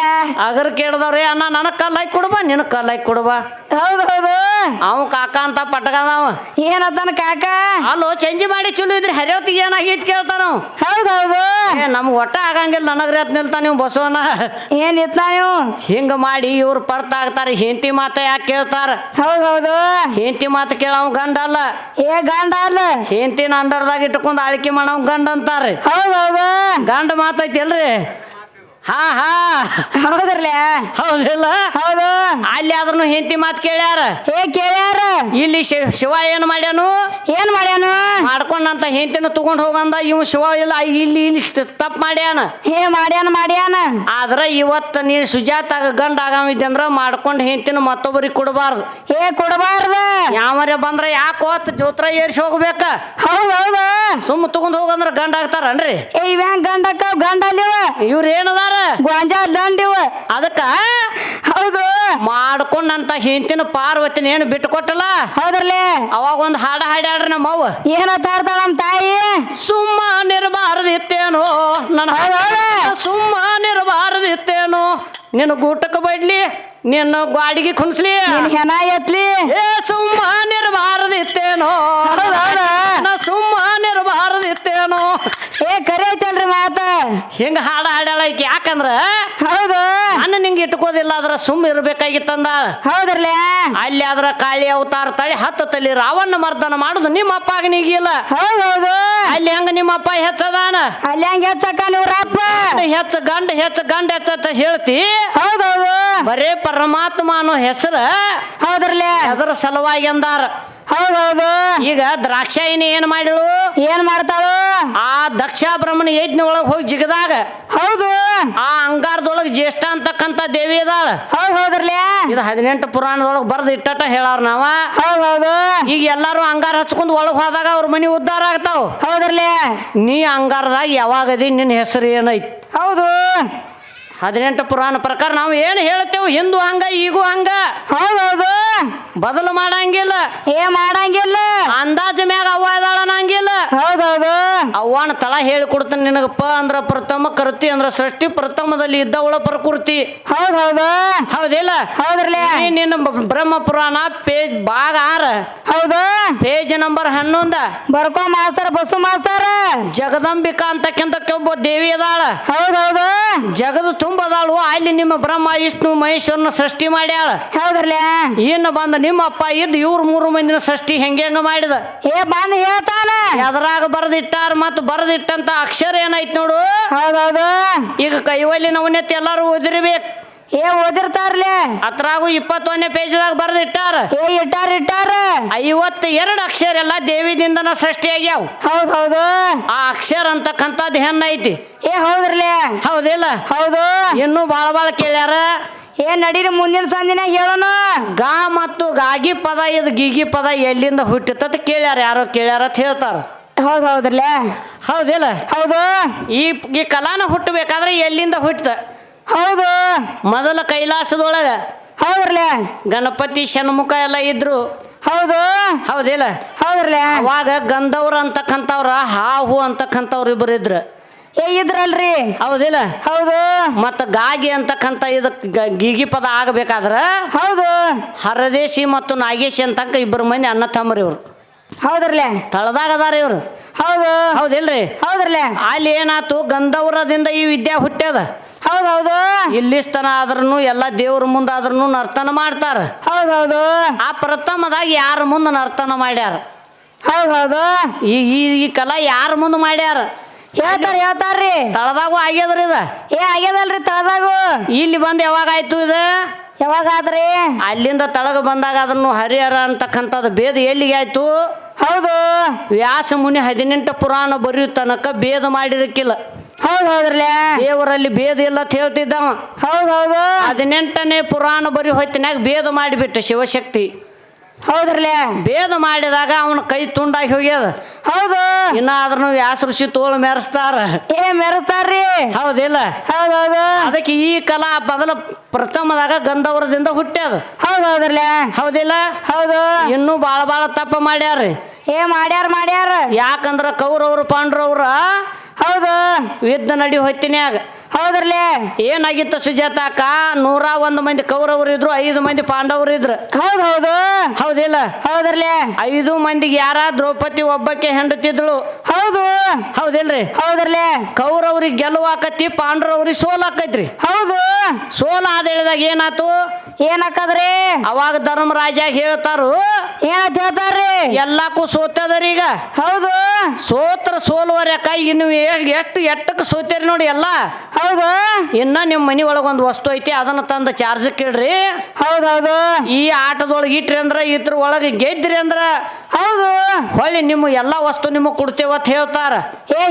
B: ಅಗರ್ ಕೇಳ್ದವ್ರಿ ಅಣ್ಣ ನನಗ್ ಕಲ್ ಹಾಕಿ ಕೊಡ್ಬಾ ನಿನ್ ಕಲ್ ಹಾಕಿ ಕೊಡ್ಬಾ.
A: ಹೌದೌದು
B: ಅವ ಕಾಕ ಅಂತ ಪಟ್ಕದಾವ
A: ಏನತ್ತಾನ ಕಾಕ
B: ಅಲ್ಲೋ ಚಂಜಿ ಮಾಡಿ ಚಲೋ ಇದ್ರಿ ಹರಿವತ್ತಿಗೆ ಏನಾಗೈತಿ ಕೇಳ್ತಾನ.
A: ಹೌದೌದು
B: ನಮ್ಗೆ ಒಟ್ಟ ಆಗಂಗಿಲ್ಲ ನನಗ್ರಿ ಅತ್ ನಿಲ್ತಾನ ನೀವು ಬಸವನ
A: ಏನ್ ಇತ್ತ ನೀವು
B: ಹಿಂಗ ಮಾಡಿ ಇವ್ರು ಪರ್ತ ಆಗ್ತಾರ. ಹೆಂಡತಿ ಮಾತ ಯಾಕೆ ಕೇಳ್ತಾರ.
A: ಹೌದೌದು
B: ಹೆಂಡತಿ ಮಾತು ಕೇಳವ್ ಗಂಡ ಅಲ್ಲ
A: ಗಂಡ ಅಲ್ಲ
B: ಹೆಂಡತಿನ ಅಂಡರ್ದಾಗ ಇಟ್ಕೊಂಡ್ ಆಳ್ಕೆ ಮಾಡವ್ ಗಂಡ ಅಂತಾರ.
A: ಹೌದೌದು
B: ಗಂಡ ಮಾತೈತಿ ಅಲ್ರಿ ಹಾ
A: ಹೌದ್ರಲ್ಲ
B: ಹೌದಿಲ್ಲ
A: ಹೌದು
B: ಅಲ್ಲಿ ಆದ್ರೂ ಹೆಂಡತಿ ಮಾತು ಕೇಳ್ಯಾರ.
A: ಕೇಳ್ಯಾರ
B: ಇಲ್ಲಿ ಶಿವ ಏನ್ ಮಾಡ್ಯಾನು ಮಾಡ್ಕೊಂಡಂತ ಹೆಂಡತಿನ ತಗೊಂಡ್ ಹೋಗಂದ ಇವ್ ಶಿವ ಇಲ್ಲ ಇಲ್ಲಿ ತಪ್ಪು ಮಾಡ್ಯಾನ.
A: ಮಾಡ್ಯಾನ
B: ಆದ್ರ ಇವತ್ತ ನೀ ಸುಜಾತ ಗಂಡ ಆಗಮಿದ್ದಂದ್ರ ಮಾಡ್ಕೊಂಡ್ ಹೆಂಡತಿನ ಮತ್ತೊಬ್ಬರಿಗೆ ಕೊಡಬಾರ್ದು.
A: ಕೊಡಬಾರ್ದು
B: ಯಾವರೇ ಬಂದ್ರ ಯಾಕೋತ್ ಜೋತ್ರ ಏರ್ಸಿ ಹೋಗ್ಬೇಕ.
A: ಹೌದೌದು
B: ಸುಮ್ಮ ತಗೊಂಡ್ ಹೋಗಂದ್ರ ಗಂಡ ಆಗ್ತಾರನ್ರಿ.
A: ಗಂಡಕ್ಕ ಗಂಡ ಅಲ್ಲಿವ
B: ಇವ್ರ ಏನದಾರ
A: ಗೊಂಜಾಡಿವ
B: ಅದಕ್ಕ
A: ಹೌದು
B: ಮಾಡ್ಕೊಂಡಂತ ಹೆಂಡತಿನ ಪಾರ್ವತಿನ ಏನು ಬಿಟ್ಟು ಕೊಟ್ಟಲ್ಲ.
A: ಹೌದ್ರಲ್ಲೇ
B: ಅವಾಗ ಒಂದ್ ಹಾಡ ಹಾಡ್ಯಾಡ್ರಿ ನಮ್ಮವ್ವ
A: ಏನಂತ ಹಾಡ್ತಾಳ ನಮ್ಮ ತಾಯಿ
B: ಸುಮ್ಮನಿರಬಾರದಿತ್ತೇನೋ ನನ್ನ ಸುಮ್ಮನಿರಬಾರದಿತ್ತೇನೋ ನಿನ್ನ ಗೂಟಕ್ಕೆ ಬಡ್ಲಿ ನಿನ್ನ ಗಾಡಿಗೆ ಕುಣಿಸ್ಲಿ
A: ಹೆಣ ಎತ್ಲಿ
B: ಸುಮ್ಮನಿರಬಾರದಿತ್ತೇನೋ ಸುಮ್ಮನಿರಬಾರದಿತ್ತೇನೋ
A: ಕರೆ ಐತಲ್ರಿ ಮಾತ
B: ಹಿಂಗ ಹಾಡ ಹಾಡ್ಯಾಳ ಯಾಕಂದ್ರ
A: ಹೌದು
B: ನನ್ನ ನಿಂಗೆ ಹೆಂಗ್ ಇಟ್ಕೋದಿಲ್ಲ ಅದ್ರ ಸುಮ್ ಇರ್ಬೇಕಾಗಿತ್ತಂದ
A: ಹೌದ್ರಲ್ಲ
B: ಅಲ್ಲಿ ಅದ್ರ ಕಾಳಿ ಅವತಾರ ತಾಳಿ 10 ತಲಿ ರಾವಣ ಮರ್ದನ ಮಾಡುದು ನಿಮ್ಮ ಅಪ್ಪ ಆಗನಿಗಿಲ್ಲ
A: ಹೌದೌದು
B: ಅಲ್ಲಿ ಹೆಂಗ ನಿಮ್ಮ ಅಪ್ಪ ಹೆಚ್ಚದಾನ
A: ಅಲ್ಲಿ ಹಂಗ ಹೆಚ್ಚಕ್ಕ ನೀವ್ರಪ್ಪ
B: ಗಂಡ ಹೆಚ್ಚ ಅಂತ ಹೇಳ್ತಿ
A: ಹೌದೌದು
B: ಬರೇ ಪರಮಾತ್ಮ ಅನ್ನೋ ಹೆಸರ
A: ಹೌದ್ರಲ್ಲ
B: ಅದರ ಸಲುವಾಗಿ ಅಂದಾರ
A: ಹೌದೌದು
B: ಈಗ ದ್ರಾಕ್ಷಾಯಿನಿ ಏನ್ ಮಾಡಿಳು
A: ಏನ್ ಮಾಡ್ತಾಳು
B: ಆ ದಕ್ಷ ಬ್ರಹ್ಮಣ ಯಜ್ಞ ಒಳಗ್ ಹೋಗಿ ಜಿಗದಾಗ
A: ಹೌದು
B: ಆ ಅಂಗಾರದೊಳಗ ಜ್ಯೇಷ್ಠ ಅಂತಕ್ಕಂತ ದೇವಿ ಅದಾಳ
A: ಹೌದ್ರಲ್ಲ
B: ಇದು 18 ಪುರಾಣದೊಳಗ ಬರ್ದು ಇಟ್ಟಟ ಹೇಳಾರ ನಾವ
A: ಹೌದೌದು
B: ಈಗ ಎಲ್ಲಾರು ಅಂಗಾರ ಹಚ್ಕೊಂಡ್ ಒಳಗ್ ಹೋದಾಗ ಅವ್ರ ಮನಿ ಉದ್ಧಾರ ಆಗ್ತಾವ
A: ಹೌದ್ರಲ್ಲ
B: ನೀ ಅಂಗಾರದಾಗ ಯಾವಾಗದಿ ನಿನ್ನ ಹೆಸರು ಏನೈತಿ
A: ಹೌದು
B: 18 ಪುರಾಣ ಪ್ರಕಾರ ನಾವು ಏನು ಹೇಳ್ತೇವೆ ಹಿಂದೂ ಹಂಗ ಈಗೂ ಹಂಗ
A: ಹೌದೌದು
B: ಬದಲು ಮಾಡಂಗಿಲ್ಲ
A: ಮಾಡಂಗಿಲ್ಲ
B: ಅಂದಾಜ ಮ್ಯಾಗ ಅವ್ವ ಇದಾಳ ಅನ್ನಂಗಿಲ್ಲ
A: ಹೌದೌದು
B: ಅವ್ವನ ತಳ ಹೇಳಿ ಕೊಡ್ತಾನೆ ನಿನಗ ಪ ಅಂದ್ರ ಪ್ರಥಮ ಕರ್ತಿ ಅಂದ್ರ ಸೃಷ್ಟಿ ಪ್ರಥಮದಲ್ಲಿ ಇದ್ದವಳ ಪ್ರಕೃತಿ
A: ಹೌದೌದು
B: ಹೌದಿಲ್ಲ
A: ಹೌದ್ರಲ್ಲ
B: ನಿನ್ನ ಬ್ರಹ್ಮ ಪುರಾಣ ಪೇಜ್ ಭಾಗ 6
A: ಹೌದು
B: ಪೇಜ್ ನಂಬರ್ 11
A: ಬರ್ಕೋ ಮಾಸ್ತರ ಬಸ್ಸು ಮಾಸ್ತರ
B: ಜಗದಂಬಿಕಾ ಅಂತಕ್ಕಂತ ಒಬ್ಬ ದೇವಿ ಅದಾಳ
A: ಹೌದೌದು
B: ಜಗದ ತುಂಬದಾಳು ಅಲ್ಲಿ ನಿಮ್ಮ ಬ್ರಹ್ಮ ವಿಷ್ಣು ಮಹೇಶ್ವರನ ಸೃಷ್ಟಿ ಮಾಡ್ಯಾಳ
A: ಹೌದ್ರಲ್ಲ
B: ಇನ್ನು ಬಂದ ನಿಮ್ಮ ಅಪ್ಪ ಇದ್ದು ಇವ್ರ 3 ಮಂದಿನ ಸೃಷ್ಟಿ ಹೆಂಗ ಮಾಡಿದ
A: ಬಂದ್ ಹೇಳ್ತಾನ
B: ಎದರಾಗ ಬರೆದಿಟ್ಟಾರ ಮತ್ತು ಬರೆದಿಟ್ಟಂತ ಅಕ್ಷರ ಏನೈತ್ ನೋಡು
A: ಹೌದೌದು
B: ಈಗ ಕೈವಲ್ಲಿ ನವನೆತ್ತಿ ಎಲ್ಲಾರು ಓದಿರ್ಬೇಕು
A: ಓದಿರ್ತಾರ್ಲೆ
B: ಅದ್ರಾಗು 21ನೇ ಪೇಜ್ದಾಗ ಬರೆದಿಟ್ಟಾರ
A: ಇಟ್ಟಾರ
B: 52 ಅಕ್ಷರ ಎಲ್ಲ ದೇವಿದಿಂದನ ಸೃಷ್ಟಿ ಆಗ್ಯಾವ
A: ಹೌದೌದು
B: ಆ ಅಕ್ಷರ ಅಂತಕ್ಕಂಥದ್ದು ಹೆಣ್ಣೈತಿ
A: ಹೌದ್ರಲೆ
B: ಹೌದಿಲ್ಲ
A: ಹೌದು
B: ಇನ್ನು ಬಾಳ ಕೇಳ್ಯಾರ
A: ನಡೀರಿ ಮುಂದಿನ ಸಂದಿನ ಹೇಳೋಣ
B: ಗಾ ಮತ್ತು ಗಾಗಿ ಪದ ಇದು ಗೀಗಿ ಪದ ಎಲ್ಲಿಂದ ಹುಟ್ಟಿತ ಕೇಳ್ಯಾರ ಯಾರೋ ಕೇಳ್ಯಾರ ಅಂತ ಹೇಳ್ತಾರ
A: ಹೌದೌದ್ರಲೆ
B: ಹೌದಿಲ್ಲ
A: ಹೌದು
B: ಈ ಕಲಾನ ಹುಟ್ಟಬೇಕಾದ್ರೆ ಎಲ್ಲಿಂದ ಹುಟ್ಟಿತ
A: ಹೌದು
B: ಮೊದಲ ಕೈಲಾಸದೊಳಗ
A: ಹೌದ್ರಲೆ
B: ಗಣಪತಿ ಷಣ್ಮುಖ ಎಲ್ಲ ಇದ್ರು
A: ಹೌದು
B: ಹೌದಿಲ್ಲ
A: ಹೌದ್ರಲೆ
B: ಅವಾಗ ಗಂಧವ್ರ ಅಂತಕ್ಕಂಥವ್ರ ಹಾಹು ಅಂತಕ್ಕಂಥವ್ರು ಇಬ್ಬರು ಇದ್ರು
A: ಇದ್ರಲ್ರಿ
B: ಹೌದಿಲ್ಲ
A: ಹೌದು
B: ಮತ್ತ ಗಾಗಿ ಅಂತಕ್ಕಂಥ ಇದು ಗೀಗಿ ಪದ ಆಗಬೇಕಾದ್ರ
A: ಹೌದು
B: ಹರದೇಶಿ ಮತ್ತು ನಾಗೇಶಿ ಅಂತಂಕ 2 ಮಂದಿ ಅಣ್ಣ ತಮ್ಮರಿ ಇವ್ರು
A: ಹೌದ್ರಲೆ
B: ತಳದಾಗ ಅದಾರ ಇವ್ರು
A: ಹೌದು
B: ಹೌದಿಲ್ರಿ
A: ಹೌದ್ರಲೆ
B: ಅಲ್ಲಿ ಏನಾತು ಗಂಧವ್ರದಿಂದ ಈ ವಿದ್ಯೆ ಹುಟ್ಟ್ಯದ
A: ಹೌದೌದು
B: ಇಲ್ಲಿಸ್ತನ ಆದ್ರೂ ಎಲ್ಲ ದೇವ್ರ ಮುಂದ ಆದ್ರೂ ನರ್ತನ ಮಾಡ್ತಾರ
A: ಹೌದೌದು
B: ಆ ಪ್ರಥಮದಾಗ ಯಾರ ಮುಂದ ನರ್ತನ ಮಾಡ್ಯಾರ
A: ಹೌದೌದು
B: ಈ ಕಲಾ ಯಾರ ಮುಂದ ಮಾಡ್ಯಾರ
A: ಹೇಳ್ತಾರ್ರಿ
B: ತಳದಾಗೂ ಆಗ್ಯದ್ರಿ ಇದ
A: ಆಗ್ಯದಲ್ರಿ ತಳದಾಗು
B: ಇಲ್ಲಿ ಬಂದ್ ಯಾವಾಗ ಆಯ್ತು ಇದು
A: ಯಾವಾಗಾದ್ರಿ
B: ಅಲ್ಲಿಂದ ತಳಗ ಬಂದಾಗ ಅದನ್ನು ಹರಿಹರ ಅಂತಕ್ಕಂಥದ್ದು ಭೇದ ಎಲ್ಲಿಗೆ ಆಯ್ತು
A: ಹೌದು
B: ವ್ಯಾಸ ಮುನಿ 18 ಪುರಾಣ ಬರೆಯೋ ತನಕ ಭೇದ ಮಾಡಿರಕ್ಕಿಲ್ಲ
A: ಹೌದ್ರಲ್ಲ
B: ದೇವರಲ್ಲಿ ಭೇದ ಇಲ್ಲ ಅಂತ ಹೇಳ್ತಿದ್ದವ
A: ಹೌದೌದು
B: 18ನೇ ಪುರಾಣ ಬರೆಯೋ ಹೊತ್ತಿನಾಗ ಭೇದ ಮಾಡಿಬಿಟ್ಟ ಶಿವಶಕ್ತಿ
A: ಹೌದ್ರಲ್ಲ
B: ಭೇದ ಮಾಡಿದಾಗ ಅವನ ಕೈ ತುಂಡಾಗಿ ಹೋಗ್ಯದ
A: ಹೌದು
B: ಇನ್ನ ಅದ್ರನ್ನು ವ್ಯಾಸ ಋಷಿ ತೋಳು ಮೆರೆಸ್ತಾರ
A: ಮೆರೆಸ್ತಾರ್ರಿ
B: ಹೌದಿಲ್ಲ
A: ಹೌದೌದು
B: ಅದಕ್ಕೆ ಈ ಕಲಾ ಬದಲ ಪ್ರಥಮದಾಗ ಗಂಧವರದಿಂದ ಹುಟ್ಟ್ಯದ
A: ಹೌದೌದ್ರಲ್ಲ
B: ಹೌದಿಲ್ಲ
A: ಹೌದು
B: ಇನ್ನೂ ಬಾಳ ತಪ್ಪ ಮಾಡ್ಯಾರ್ರಿ
A: ಮಾಡ್ಯಾರ
B: ಯಾಕಂದ್ರ ಕೌರವ್ರು ಪಾಂಡ್ರವ್ರ
A: ಹೌದು
B: ಯುದ್ಧ ನಡಿ ಹೊತ್ತಿನ್ಯಾಗ
A: ಹೌದ್ರಲ್ಲ
B: ಏನಾಗಿತ್ತು ಸುಜಾತಾಕ 101 ಮಂದಿ ಕೌರವರು ಇದ್ರು 5 ಮಂದಿ ಪಾಂಡವರು ಇದ್ರು
A: ಹೌದೌದು
B: ಹೌದಿಲ್ಲ
A: ಹೌದ್ರಲ್ಲ
B: 5 ಮಂದಿಗೆ ಯಾರ ದ್ರೌಪದಿ ಒಬ್ಬಕ್ಕೆ ಹೆಂಡತಿದ್ಳು
A: ಹೌದು
B: ಹೌದಿಲ್ರಿ
A: ಹೌದ್ರಲ್ಲ
B: ಕೌರವ್ರಿಗೆ ಗೆಲುವಾಕತಿ ಪಾಂಡ್ರವ್ರಿಗೆ ಸೋಲಾಕೈತ್ರಿ
A: ಹೌದು
B: ಸೋಲ ಆದ ಹೇಳಿದಾಗ ಏನಾತು
A: ಏನಾಕದ್ರಿ
B: ಅವಾಗ ಧರ್ಮರಾಜ ಹೇಳ್ತಾರು
A: ಏನಂತ ಹೇಳ್ತಾರ್ರಿ
B: ಎಲ್ಲಾಕು ಸೋತದರಿ ಈಗ
A: ಹೌದು
B: ಸೋತ್ರ ಸೋಲುವರ್ಯಾಕ ಇನ್ನು ಎಷ್ಟು ಎಟ್ಟಕ್ಕೆ ಸೋತೇರಿ ನೋಡಿ ಎಲ್ಲ
A: ಹೌದು
B: ಇನ್ನ ನಿಮ್ಮ ಮನಿ ಒಳಗೊಂದು ವಸ್ತು ಐತಿ ಅದನ್ನ ತಂದು ಚಾರ್ಜ್ ಕೇಳ್ರಿ
A: ಹೌದೌದು
B: ಈ ಆಟದೊಳಗೆ ಇಟ್ರಿ ಅಂದ್ರ ಇದ್ರ ಒಳಗೆ ಗೆದ್ರಿ ಅಂದ್ರ
A: ಹೌದು
B: ಹೊಳ್ಳಿ ನಿಮ್ಮ ಎಲ್ಲಾ ವಸ್ತು ನಿಮಗ್ ಕೊಡ್ತೇವ ಅಂತ ಹೇಳ್ತಾರ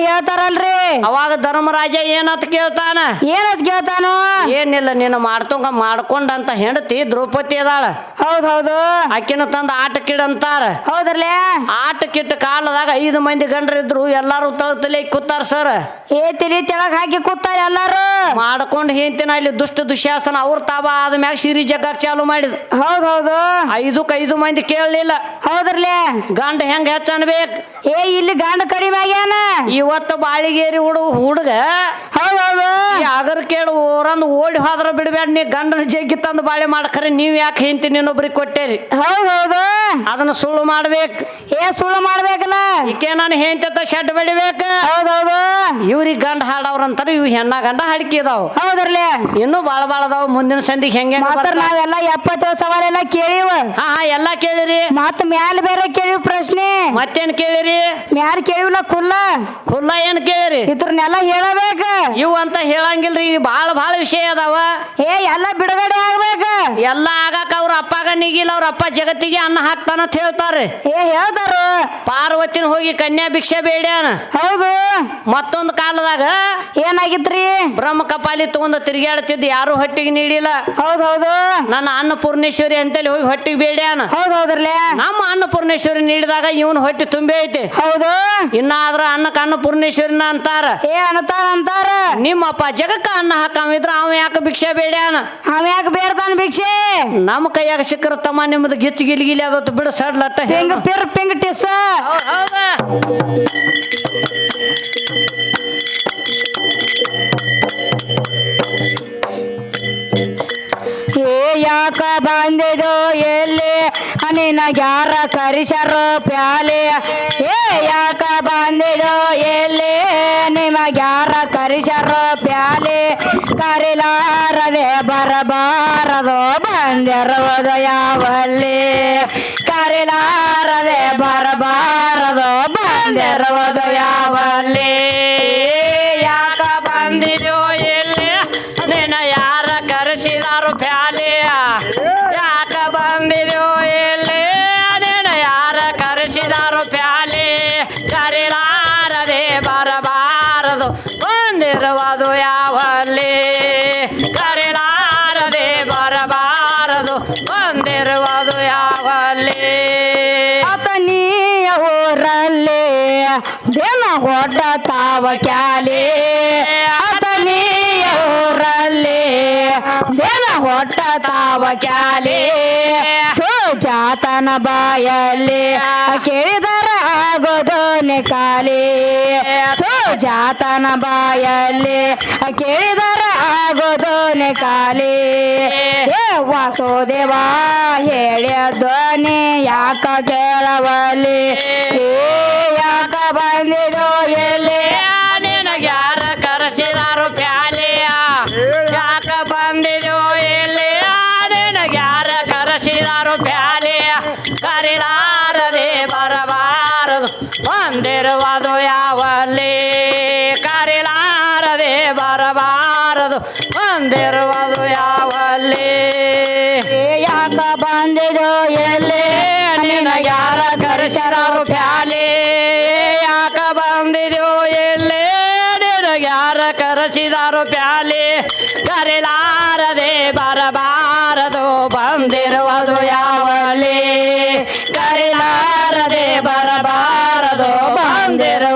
A: ಹೇಳ್ತಾರಲ್ರಿ
B: ಅವಾಗ ಧರ್ಮರಾಜ ಏನಂತ ಕೇಳ್ತಾನ
A: ಏನಂತ ಕೇಳ್ತಾನು
B: ಏನಿಲ್ಲ ನೀನು ಮಾಡ್ಕೊಂಡಂತ ಹೆಂಡತಿ ದ್ರೌಪದಿ ಅದಾಳ
A: ಹೌದೌದು
B: ಆಕಿನ ತಂದ ಆಟಕ್ಕಿಡ ಅಂತಾರ
A: ಹೌದ್ರಲ್ಲ
B: ಆಟಕ್ಕಿಟ್ಟ ಕಾಲದಾಗ 5 ಮಂದಿ ಗಂಡ್ರಿದ್ರು ಎಲ್ಲಾರು ತಲೆ ಕೂತಾರ ಸರ್
A: ತಲಿ ತೆಳಗ್ ಹಾಕಿ ಕೂತಾರ ಎಲ್ಲಾರು
B: ಮಾಡ್ಕೊಂಡ್ ಹೇಳ್ತೀನಿ ಅಲ್ಲಿ ದುಷ್ಟ ದುಶ್ಯಾಸನ ಅವ್ರ ತಾಬ ಆದ ಮ್ಯಾಗ ಸಿರಿ ಜಗ್ಗಾಕ್ ಚಾಲು ಮಾಡಿದ್
A: ಹೌದೌದು
B: 5 ಮಂದಿ ಕೇಳಲಿಲ್ಲ
A: ಹೌದ್ರಲ್ಲ
B: ಗಂಡ ಹೆಂಗ ಹೆಚ್ಚ ಅನ್ಬೇಕು
A: ಇಲ್ಲಿ ಗಂಡ ಕಡಿಮೆ ಆಗ್ಯಾನ
B: ಇವತ್ತು ಬಾಳಿಗೇರಿ ಹುಡುಗ
A: ಹೌದೌದು
B: ಅಗರ್ ಕೇಳು ಊರಂದು ಓಡಿ ಹೋದ್ರ ಬಿಡ್ಬೇಡ ನೀ ಗಂಡನ ಜಗ್ಗಿ ತಂದು ಬಾಳೆ ಮಾಡಕ್ರೆ ನೀವ್ ಯಾಕೆ ಹಿಂತಿ ಇನ್ನೊಬ್ರಿಗೆ ಕೊಟ್ಟೇರಿ
A: ಹೌದೌದು
B: ಅದನ್ನ ಸುಳ್ಳು ಮಾಡ್ಬೇಕು
A: ಏ ಸುಳ್ಳು ಮಾಡ್ಬೇಕಲ್ಲ
B: ಈಕೆ ನಾನು ಹೆಂಡತಿ ಶೆಡ್ ಬಡಿಬೇಕ
A: ಹೌದೌದು
B: ಇವ್ರಿಗೆ ಗಂಡ ಹಾಡವ್ರಂತಾರ ಇವ್ ಹೆಣ್ಣ ಗಂಡ ಹಾಡ್ಕಿದಾವ್
A: ಹೌದ್ರಲ್ಲ
B: ಇನ್ನು ಬಾಳ ಅದಾವ ಮುಂದಿನ ಸಂದಿಗೆ ಹೆಂಗೆ
A: ಮಾಸ್ತರ್ ನಾವೆಲ್ಲ 70 ಸವಾಲ್ ಎಲ್ಲ ಕೇಳಿವ
B: ಹಾ ಎಲ್ಲಾ ಕೇಳಿರಿ
A: ಮತ್ ಮ್ಯಾಲ ಬೇರೆ ಕೇಳಿವ್ ಪ್ರಶ್ನೆ
B: ಮತ್ತೇನ್ ಕೇಳಿರಿ
A: ಮ್ಯಾಲ ಕೇಳಿವ್ಲ
B: ಖುಲ್ಲ ಏನ್ ಕೇಳಿರಿ
A: ಇದ್ರನ್ನೆಲ್ಲ ಹೇಳಬೇಕ
B: ಇವ್ ಅಂತ ಹೇಳಂಗಿಲ್ರಿ ಈಗ ಬಾಳ ವಿಷಯ ಅದಾವ
A: ಏ ಎಲ್ಲ ಬಿಡುಗಡೆ ಆಗ್ಬೇಕ
B: ಎಲ್ಲ ಆಗಾಕ ಅವ್ರ ಅಪ್ಪಗ ನಿಗಿಲ್ಲ ಅವ್ರ ಅಪ್ಪ ಜಗತ್ತಿಗೆ ಅನ್ನ ಹಾಕ್ತಾನ ಅಂತ ಹೇಳ್ತಾರೆ
A: ಏ ಹೇಳ್ತಾರು
B: ಪಾರ್ವತಿನ ಹೋಗಿ ಕನ್ಯಾ ಭಿಕ್ಷೆ ಬೇಡ್ಯಾನ
A: ಹೌದು
B: ಮತ್ತೊಂದು ಕಾಲದಾಗ
A: ಏನಾಗಿತ್ರಿ
B: ಬ್ರಹ್ಮ ಕಪಾಲಿ ತಗೊಂಡ ತಿರುಗಾಡ್ತಿದ್ದು ಯಾರು ಹೊಟ್ಟಿಗೆ ನೀಡಿಲ್ಲ
A: ಹೌದೌದು
B: ನನ್ನ ಅನ್ನಪೂರ್ಣೇಶ್ವರಿ ಅಂತೇಳಿ ಹೋಗಿ ಹೊಟ್ಟಿಗೆ ಬೇಡ್ಯಾನ
A: ಹೌದೌದ್ರಲ್ಲ
B: ನಮ್ಮ ಅನ್ನಪೂರ್ಣೇಶ್ವರಿ ನೀಡಿದಾಗ ಇವನ್ ಹೊಟ್ಟಿ ತುಂಬಿ ಐತಿ
A: ಹೌದು
B: ಇನ್ನಾದ್ರ ಅನ್ನಕ್ಕ ಅನ್ನಪೂರ್ಣೇಶ್ವರಿನ ಅಂತಾರ
A: ಏ ಅಂತಾರ
B: ನಿಮ್ಮಪ್ಪ ಜಗಕ್ಕ ಅನ್ನ ಹಾಕಂವಿದ್ರ ಅವ ಯಾಕೆ ಭಿಕ್ಷೆ ಬೇಡ್ಯಾನ
A: ಅವ ಯಾಕೆ ಬೇಡ್ತಾನ ಭಿಕ್ಷೆ
B: ನಮ್ಮ ಕೈಯಾಗ ಸಿಕ್ಕರ ತಮ್ಮ ನಿಮ್ಮದು ಗಿಚ್ಚ ಗಿಲಿಗಿಲಿ ಅದತ್ತು ಬಿಡು ಸಡ್ಲಟ್ಟ
A: ಪಿಂಗ್ ಪಿರ್ ಪಿಂಗ್ ಟಿಸ್ ಏ ಯಾಕ ಬಂದಿದು ಎಲ್ಲಿ ನಿನಗ್ಯಾರ ಕರಿಸರು ಪ್ಯಾಲೆ ಏ ಯಾಕ ಬಂದಿದು ಎಲ್ಲಿ ನಿಮಗ್ಯಾರ ಕರಿಸರು ಪ್ಯಾಲೆ ಕರಿಲಾರದೆ ಬರಬಾರದು ಬಂದಿರುವುದು ಯಾವಲ್ಲಿ ಕರಿಲಾರದೆ ಬರಬಾರದು ಬಂದಿರುವುದು ಯಾವಲ್ಲಿ
B: ಯಾಕ ಬಂದಿದೋ ಎಲ್ಲಿ ನಿನ್ನ ಯಾರ ಕರೆಸಿದಾರು ಪ್ಯಾಲೆಯ ಯಾಕ ಬಂದಿದೋ ಎಲ್ಲಿ ನಿನ್ನ ಯಾರ ಕರೆಸಿದಾರು ಪ್ಯಾಲೆ ಕರಿಲಾರದೆ ಬರಬಾರದು ಬಂದಿರುವುದು ಯಾವಲ್ಲಿ ಕರಿಲಾರದೆ ಬರಬಾರದು ಬಂದಿರುವುದು ಯಾವಲ್ಲಿ
A: ಆತನೀಯ ಊರಲ್ಲಿ ದೇನ ಹೊಡ್ಡ ತಾವ ಕ್ಯಾಲೆ ಆತನೀಯ ಊರಲ್ಲಿ ದೇನ ಹೊಡ್ಡ ತಾವ ಕ್ಯಾಲೆ ಸುಜಾತನ ಬಾಯಲ್ಲಿ ಕೇಳಿದರ ಆಗೋದು ನಿಕಾಲಿ ಸುಜಾತನ ಬಾಯಲ್ಲಿ ಕೇಳಿದರ ಆಗೋದು ನಿಕಾಲಿ ವಾಸುದೇವ ಹೇಳಿಯ ಧ್ವನಿ ಯಾಕ ಕೇಳವಲ್ಲಿ ಏ ಯಾಕ ಬಂದಿದೋ ಎಲ್ಲಿ
B: ನಿನಗ್ಯಾರ ಕರೆಸಿದಾರು ಪ್ಯಾಲೆಯ ಯಾಕ ಬಂದಿದೋ ಎಲ್ಲಿ ನಿನಗ್ಯಾರ ಕರೆಸಿದಾರು ಪ್ಯಾಲೆಯ ಕರಿಲಾರದೆ ಬರಬಾರದು ಬಂದಿರುವುದು ಯಾವಲ್ಲಿ ಕರಿಲಾರದೆ ಬರಬಾರದು ಬಂದಿರುವುದು ಯಾವಲ್ಲಿ
A: ಯಾಕ ಬಂದಿದೋ ಎಲ್ಲಿ
B: ನಿನಗ್ಯಾರ ಕರೆಸಿದಾರು ಪ್ಯಾಲೆ ಯಾಕ ಬಂದಿದೋ ಎಲ್ಲಿ ನಿನಗ್ಯಾರ ಕರೆಸಿದಾರು ಪ್ಯಾಲೆ ಕರಿಲಾರದೆ ಬರಬಾರದು ಬಂದಿರುವುದು ಯಾವಲ್ಲಿ ಕರಿಲಾರದೆ ಬರಬಾರದು ಬಂದಿರು